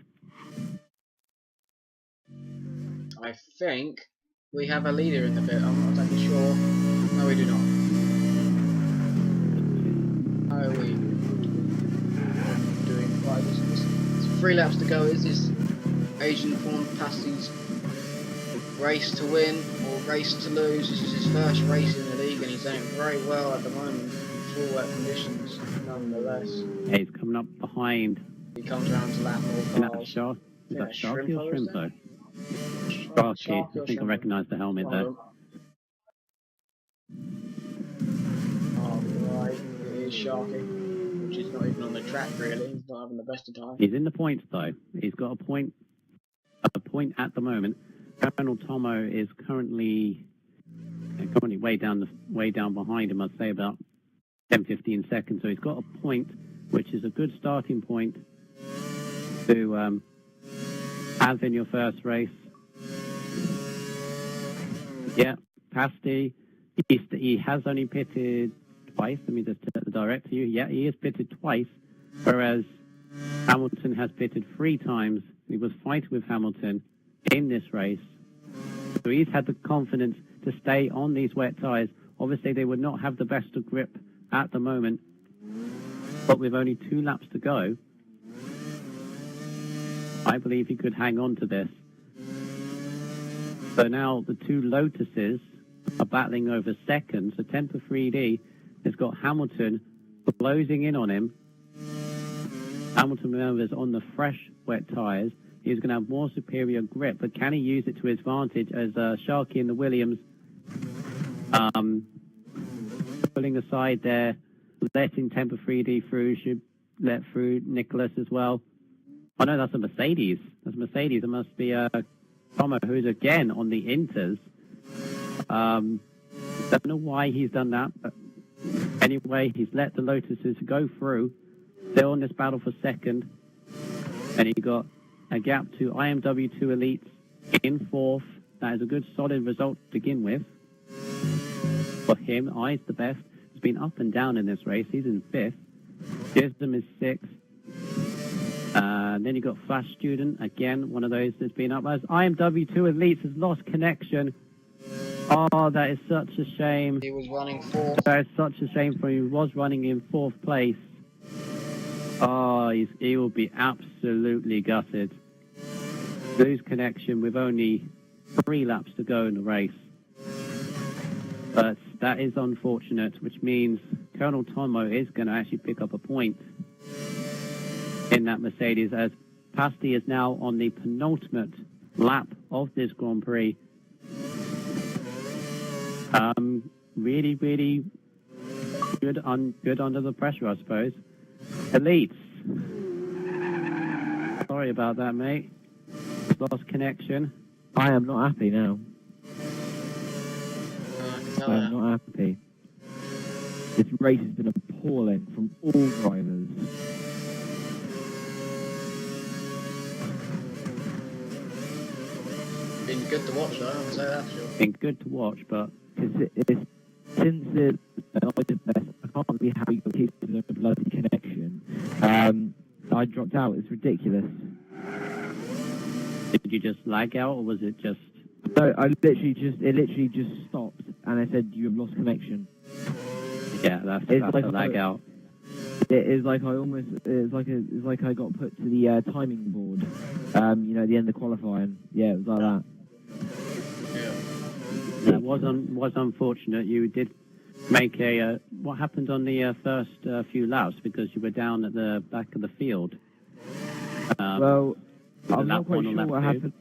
I think we have a leader in the pit. I'm not exactly sure. No, we do not. No, we doing right. There's 3 laps to go. Is this Asian Porn Pasty's race to win or race to lose? This is his first race in the league, and he's doing very well at the moment. Full wet conditions, nonetheless. Yeah, he's coming up behind. He comes around to lap more cars. Is that Sharky or Shrimpo? Sharky. I think I recognise the helmet there. Alright, it is Sharky, which is not even on the track really. He's not having the best of time. He's in the points though. He's got a point at the moment. Colonel Tomo is currently way down behind him. I'd say about 10-15 seconds. So he's got a point, which is a good starting point to have in your first race. Yeah, Pasty, he has only pitted twice. Let me just set the direct to you. Yeah, he has pitted twice, whereas Hamilton has pitted 3 times. He was fighting with Hamilton in this race. So he's had the confidence to stay on these wet tyres. Obviously, they would not have the best of grip at the moment, but with only 2 laps to go, I believe he could hang on to this. So now the 2 Lotuses are battling over second. So Temper 3D has got Hamilton closing in on him. Hamilton, remember, is on the fresh wet tyres. he's going to have more superior grip, but can he use it to his advantage as Sharky and the Williams pulling aside there, letting Temper 3D through, should let through Nicholas as well. Oh no, that's a Mercedes. That's a Mercedes. It must be Tomo, who's again on the Inters. Don't know why he's done that, but anyway, he's let the Lotuses go through. They're on this battle for second, and he got a gap to IMW2 Elites in fourth. That is a good, solid result to begin with. For him, I's the best. He's been up and down in this race. He's in fifth. Gisdom is sixth. Then you got Flash Student, again, one of those that's been up. As IMW2 Elites has lost connection. Oh, that is such a shame. He was running fourth. That is such a shame for him. He was running in fourth place. Oh, he will be absolutely gutted. Lose connection with only 3 laps to go in the race. But that is unfortunate, which means Colonel Tomo is going to actually pick up a point in that Mercedes, as Pasty is now on the penultimate lap of this Grand Prix. Really, really good under the pressure, I suppose. Elites. Sorry about that, mate. Lost connection. I am not happy now. I am not happy. This race has been appalling from all drivers. Been good to watch though, I can say that for sure. Been good to watch, but Since the best, I can't be happy to keep the bloody connection. I dropped out. It's ridiculous. did you just lag out, or was it just... No, it literally just stopped, and I said, you have lost connection. Yeah, that's like a lag out. It is like it's like I got put to the timing board, at the end of qualifying. Yeah, it was like that. That was unfortunate. You did make a... what happened on the first few laps, because you were down at the back of the field? Well, I'm not quite sure what two. happened.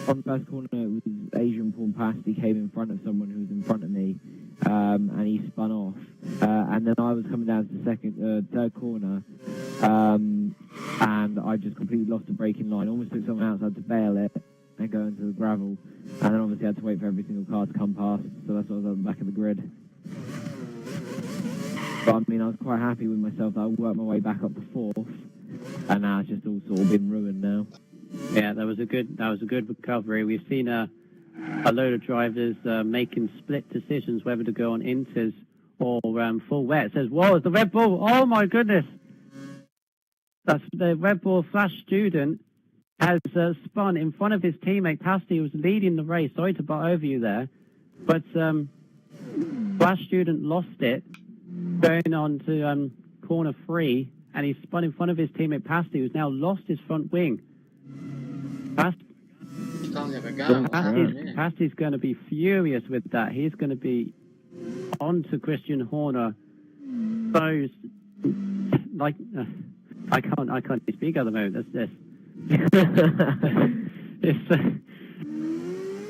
On the first corner, it was Adrian Paul Pasty came in front of someone who was in front of me, and he spun off. And then I was coming down to the third corner, and I just completely lost the braking line. Almost took someone else, I had to bail it and go into the gravel. And then obviously I had to wait for every single car to come past, so that's why I was on the back of the grid. But I mean, I was quite happy with myself that I worked my way back up to fourth, and now it's just all sort of been ruined now. Yeah, that was a good recovery. We've seen a load of drivers making split decisions whether to go on inters or full wet. It says, whoa, it's the Red Bull. Oh my goodness. That's the Red Bull Flash Student has spun in front of his teammate Pasty, who was leading the race. Sorry to butt over you there. But Flash Student lost it going on to corner 3, and he spun in front of his teammate Pasty, who's now lost his front wing. Pasty's going to be furious with that. He's going to be on to Christian Horner. So, I can't speak at the moment. That's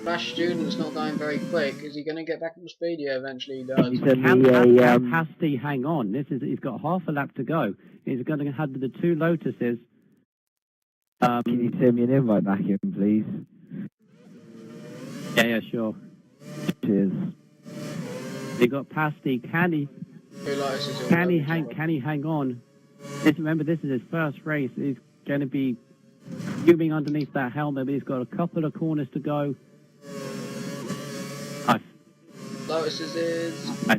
Flash Student's not going very quick. Is he going to get back up to speed? Yeah, eventually he does. Can Pasty hang on? He's got half a lap to go. He's going to have the 2 Lotuses. Can you send me an invite back in, please? Yeah, sure. Cheers. They got Pasty. Can he hang on? Remember, this is his first race. He's going to be fuming underneath that helmet, but he's got a couple of corners to go. I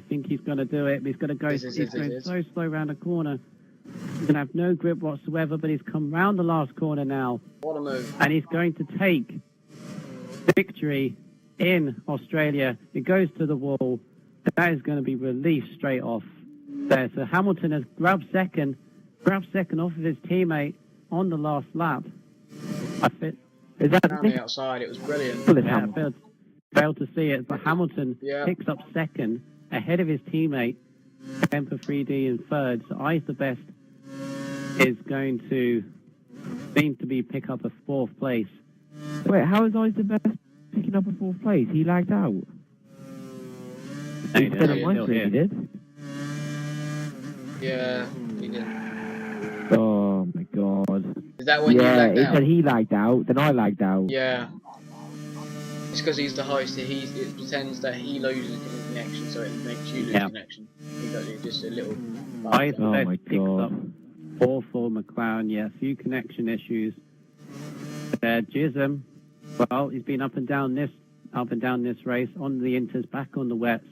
think he's going to do it, but he's going to go. He's going so slow around the corner. He's going to have no grip whatsoever, but he's come round the last corner now. What a move. And he's going to take victory in Australia. It goes to the wall. That is going to be released straight off there. So Hamilton has grabbed second off of his teammate on the last lap. Is that on the outside? It was brilliant. Yeah, failed to see it, but Hamilton picks up second ahead of his teammate. Temper 3D in third. So I's the best is going to seemed to be pick up a 4th place. Wait, how is Ice the best picking up a 4th place? He lagged out. No, He said on my screen he did. Yeah, he did. Oh my god. Is that when you lagged it out? said he lagged out, then I lagged out. Yeah. It's because he's the host. It pretends that he loses connection, so it makes you lose connection. He got just a little. Ice Oh my picks up god. 4 for McLaren. Yeah, a few connection issues. Jism, well, he's been up and down this race on the inters, back on the wets.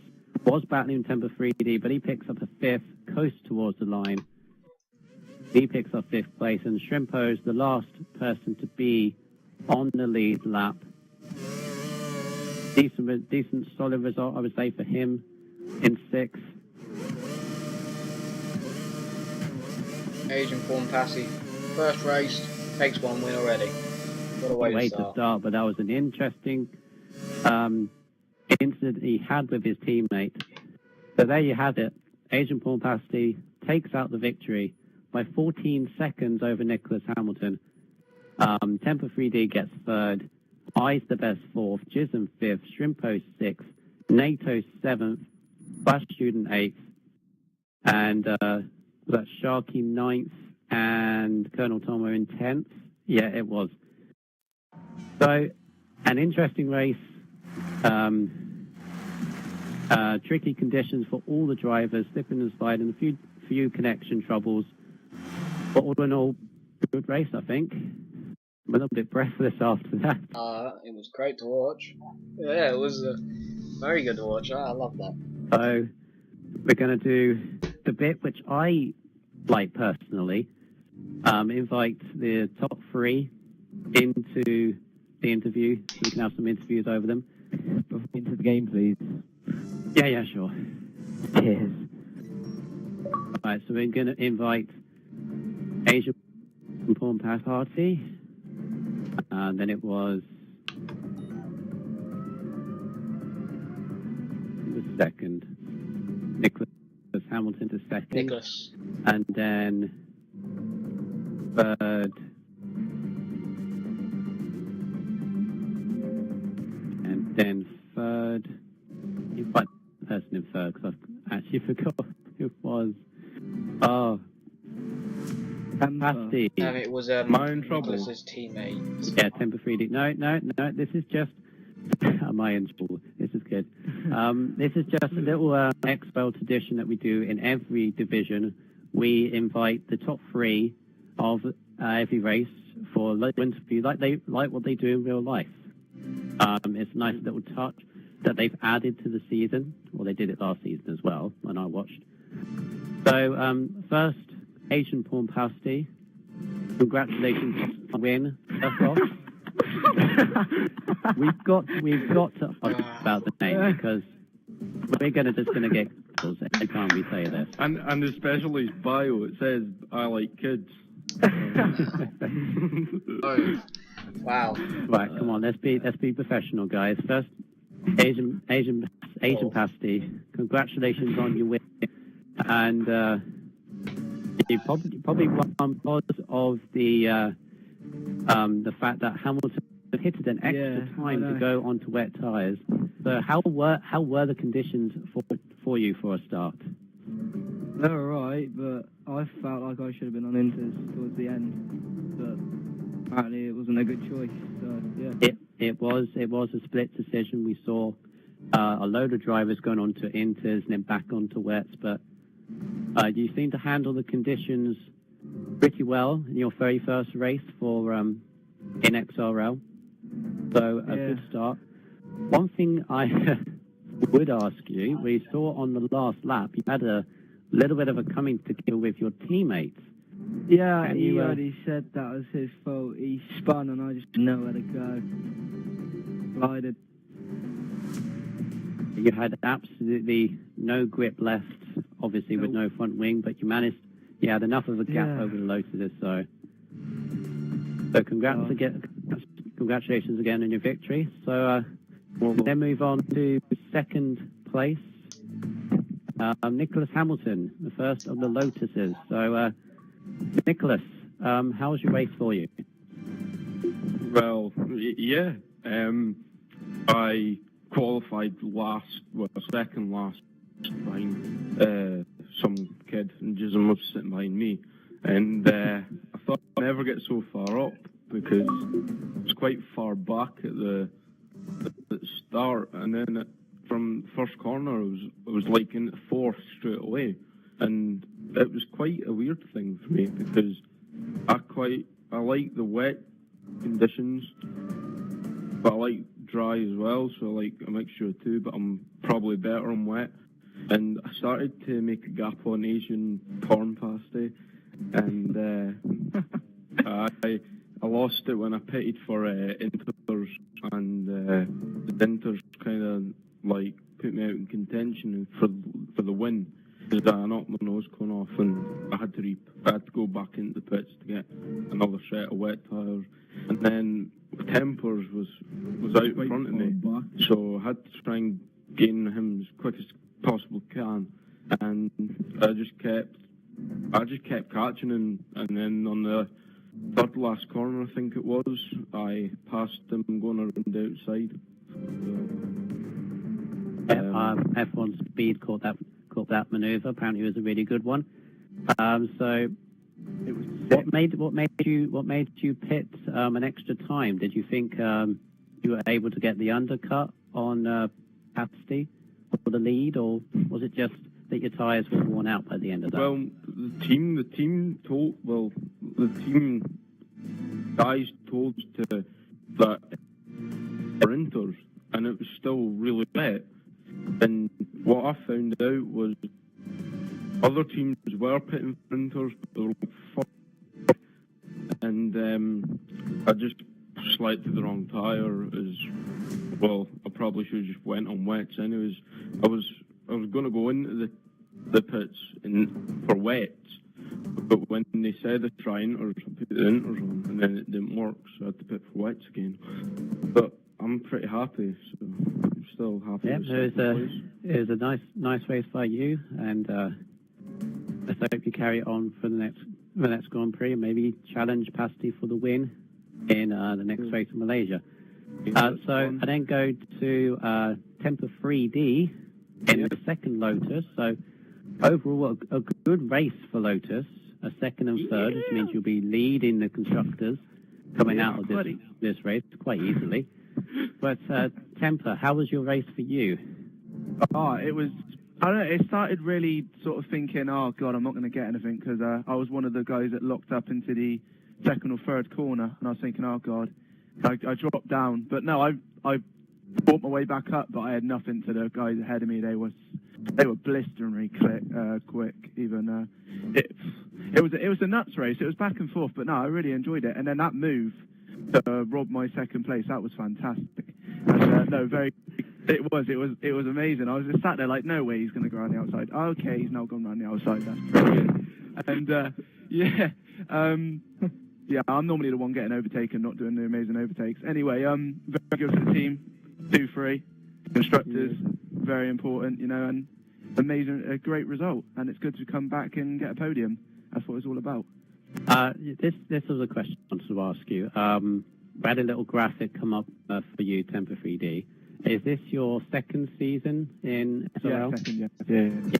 Was battling Temper 3D, but he picks up a 5th, coast towards the line. He picks up 5th place, and Shrimpo's the last person to be on the lead lap. Decent, solid result, I would say, for him in 6th. Asian Form Passy, first race, takes 1 win already. What a way to start. But that was an interesting incident he had with his teammate. So there you have it. Asian Form Passy takes out the victory by 14 seconds over Nicholas Hamilton. Temper 3D gets 3rd. I's the best 4th. Jism 5th. Shrimpo 6th. NATO 7th. Flash Student 8th. And that's Sharky 9th. And Colonel Tomo in 10th. Yeah, it was. So, an interesting race. Tricky conditions for all the drivers, slipping and sliding, a few connection troubles. But all in all, good race, I think. I'm a little bit breathless after that. It was great to watch. Yeah, it was very good to watch. I love that. So, we're going to do the bit which I like personally. Invite the top 3 into the interview, so we can have some interviews over them. Into the game, please. Yeah, sure. Cheers. Alright, so we're going to invite Asia Porn Pass Party. And then it was the second. Nicholas Hamilton to second. Nicholas. And then 3rd. And then 3rd. Invite the person in 3rd because I've actually forgot who it was. Oh. Pasty. It was Nicholas's teammate. Yeah, Temper 3D. No, this is just... Am I in trouble? This is good. This is just a little XRL tradition that we do in every division. We invite the top 3 of every race for a little interview, like what they do in real life. It's a nice little touch that they've added to the season. Well, they did it last season as well, when I watched. So, first, Asian Porn Pasty. Congratulations on the win. First off. we've got to ask about the name because we're just gonna get every time we say this. And especially his bio, it says I like kids. Oh, wow. Right, come on, let's be professional, guys. First, Asian Pasty. Congratulations on your win, and you probably won because of the fact that Hamilton hit it an extra time to go onto wet tyres. So how were the conditions for you for a start? They were alright, but I felt like I should have been on inters towards the end. But apparently it wasn't a good choice. So yeah. It was a split decision. We saw a load of drivers going on to inters and then back onto wets, but you seem to handle the conditions pretty well in your very first race for in XRL. So a good start. One thing I would ask you, we saw on the last lap, you had a little bit of a coming to kill with your teammates. Yeah, he already said that was his fault. He spun and I just didn't know where to go. Glided. You had absolutely no grip left, obviously with no front wing, but you had enough of a gap over the Lotuses, so congratulations again on your victory. So we'll then move on to second place. Nicholas Hamilton, the first of the Lotuses. So Nicholas, how was your race for you? Well, yeah. I qualified second last behind some kid, and Jism was sitting behind me. And I thought I'd never get so far up because I was quite far back at the start, and then from the first corner, I was like in fourth straight away, and it was quite a weird thing for me because I like the wet conditions, but I like dry as well, so I like a mixture of two, but I'm probably better on wet. And I started to make a gap on Asian corn pasty, and I lost it when I pitted for Inters, and the Inters kind of like put me out in contention for the win, because I knocked my nose cone off, and I had to go back into the pits to get another set of wet tyres. And then Tempers was out in front of me, so I had to try and gain him as quick as possible can, and I just kept catching him, and then on the third last corner, I think it was, I passed him going around the outside. F1 Speed caught that manoeuvre. Apparently, it was a really good one. So, what made you pit an extra time? Did you think you were able to get the undercut on Pasty for the lead, or was it just that your tyres were worn out by the end of that? Well, the team guys told to that sprinters, and it was still really wet. And what I found out was other teams were pitting sprinters, but they were like four, and I just selected the wrong tyre. As well, I probably should have just went on wets. Anyways, I was going to go into the pits for wets, but when they said to try inters, I put the inters on, and then it didn't work, so I had to pit for wets again. But I'm pretty happy, so I'm still happy. Yeah, it was a nice race by you, and let's hope you carry it on for the next Grand Prix, and maybe challenge Pasty for the win in the next race in Malaysia. So I then go to Temper 3D in the second Lotus. So overall, a good race for Lotus. A second and third, which means you'll be leading the constructors coming out of this race quite easily. But Temper, how was your race for you? It was. I don't know. It started really sort of thinking, oh God, I'm not going to get anything, because I was one of the guys that locked up into the second or third corner, and I was thinking, oh God, I dropped down. But no, I brought my way back up, but I had nothing to the guys ahead of me. They were blisteringly quick. Even it was a nuts race. It was back and forth, but no, I really enjoyed it. And then that move to rob my second place, that was fantastic. And, It was amazing. I was just sat there like, no way he's going to go around the outside. Oh, okay, he's now gone around the outside. That's brilliant. And yeah, I'm normally the one getting overtaken, not doing the amazing overtakes. Anyway, very good for the team. 2-3 constructors, very important, and amazing, a great result. And it's good to come back and get a podium. That's what it's all about. This was a question I wanted to ask you. We had a little graphic come up for you, Temper 3D. Is this your second season in XRL? Yeah, second, yeah.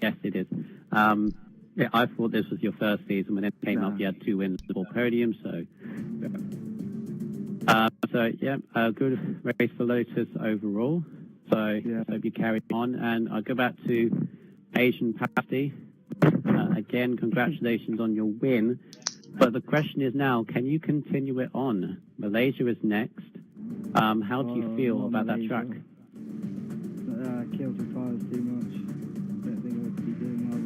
Yes, it is. Yeah, I thought this was your first season. When it came up, you had 2 wins, 4 podiums. So good race for Lotus overall. So I hope you carry on. And I'll go back to Asian Pasty. Again, congratulations on your win. But the question is now, can you continue it on? Malaysia is next. How do you feel about that track? Killed the tyres too much. Don't think I would be doing well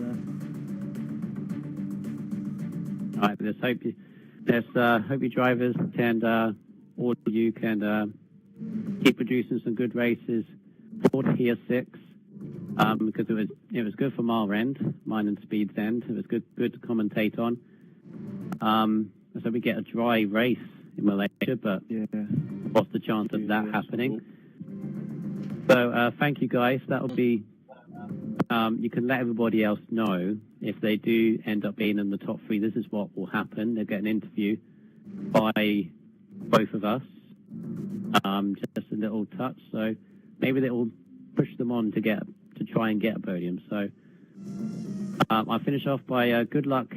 there. All right, let's hope you drivers and all of you can keep producing some good races for Tier 6, because it was good for mine and Speed's end. It was good to commentate on. So we get a dry race in Malaysia, but what's the chance of that happening? So thank you guys. That will be, you can let everybody else know if they do end up being in the top 3. This is what will happen. They'll get an interview by both of us. Just a little touch, so maybe that will push them on to try and get a podium. So I'll finish off by good luck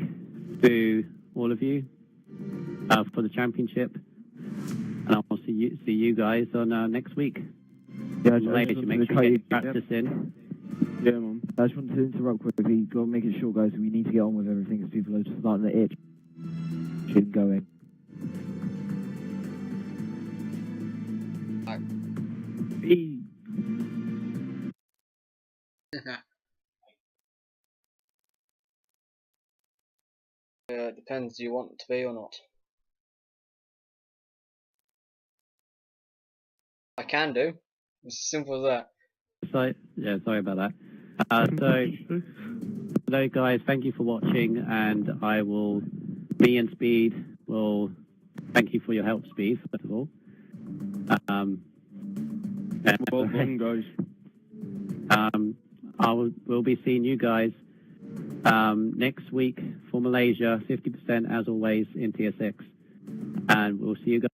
to all of you for the championship, and I'll see you guys on next week. Yeah, Make sure you get practice in. Yeah, man. I just wanted to interrupt quickly. Got to make it short, guys. We need to get on with everything because people are just starting to itch. Keep going. It depends, do you want it to be or not? I can do. It's as simple as that. Sorry about that. So guys, thank you for watching, and me and Speed will thank you for your help, Speed, first of all. Well done, guys. We'll be seeing you guys next week for Malaysia, 50% as always in Tier 6, and we'll see you guys.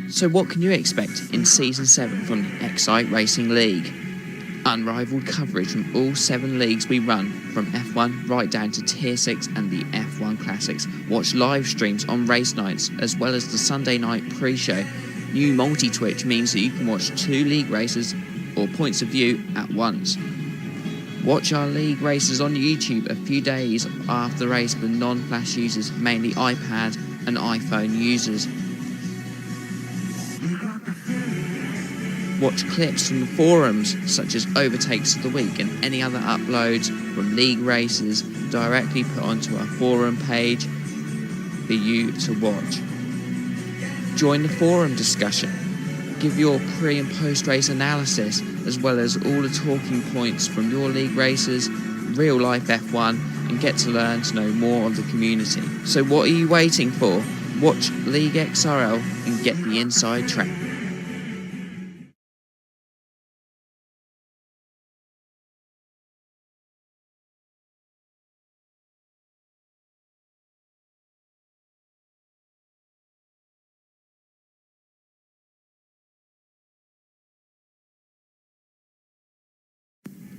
So what can you expect in Season 7 from the Excite Racing League? Unrivaled coverage from all 7 leagues we run, from F1 right down to Tier 6 and the F1 Classics. Watch live streams on race nights, as well as the Sunday night pre-show. New multi-twitch means that you can watch 2 league races or points of view at once. Watch our league races on YouTube a few days after the race for non-Flash users, mainly iPad and iPhone users. Watch clips from the forums, such as overtakes of the week and any other uploads from league races directly put onto our forum page for you to watch. Join the forum discussion. Give your pre and post race analysis, as well as all the talking points from your league races, real life F1, and get to learn to know more of the community. So what are you waiting for? Watch League XRL and get the inside track.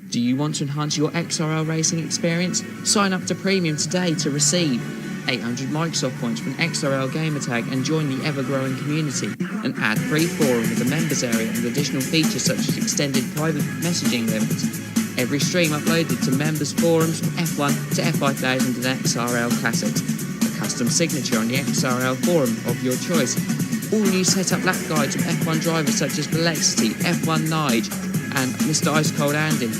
Do you want to enhance your XRL racing experience? Sign up to Premium today to receive 800 Microsoft points from XRL gamertag and join the ever-growing community. An ad-free forum with a members area and additional features such as extended private messaging limits. Every stream uploaded to members' forums from F1 to F5000 and XRL Classics. A custom signature on the XRL forum of your choice. All new setup lap guides from F1 drivers such as Velocity, F1 Nige and Mr. Ice Cold Andy.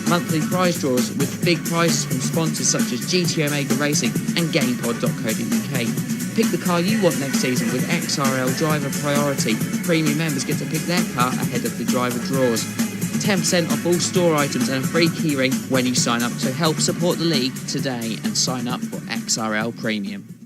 Monthly prize draws with big prizes from sponsors such as GT Omega Racing and GamePod.co.uk. Pick the car you want next season with XRL Driver Priority. Premium members get to pick their car ahead of the driver draws. 10% off all store items and a free keyring when you sign up. So help support the league today and sign up for XRL Premium.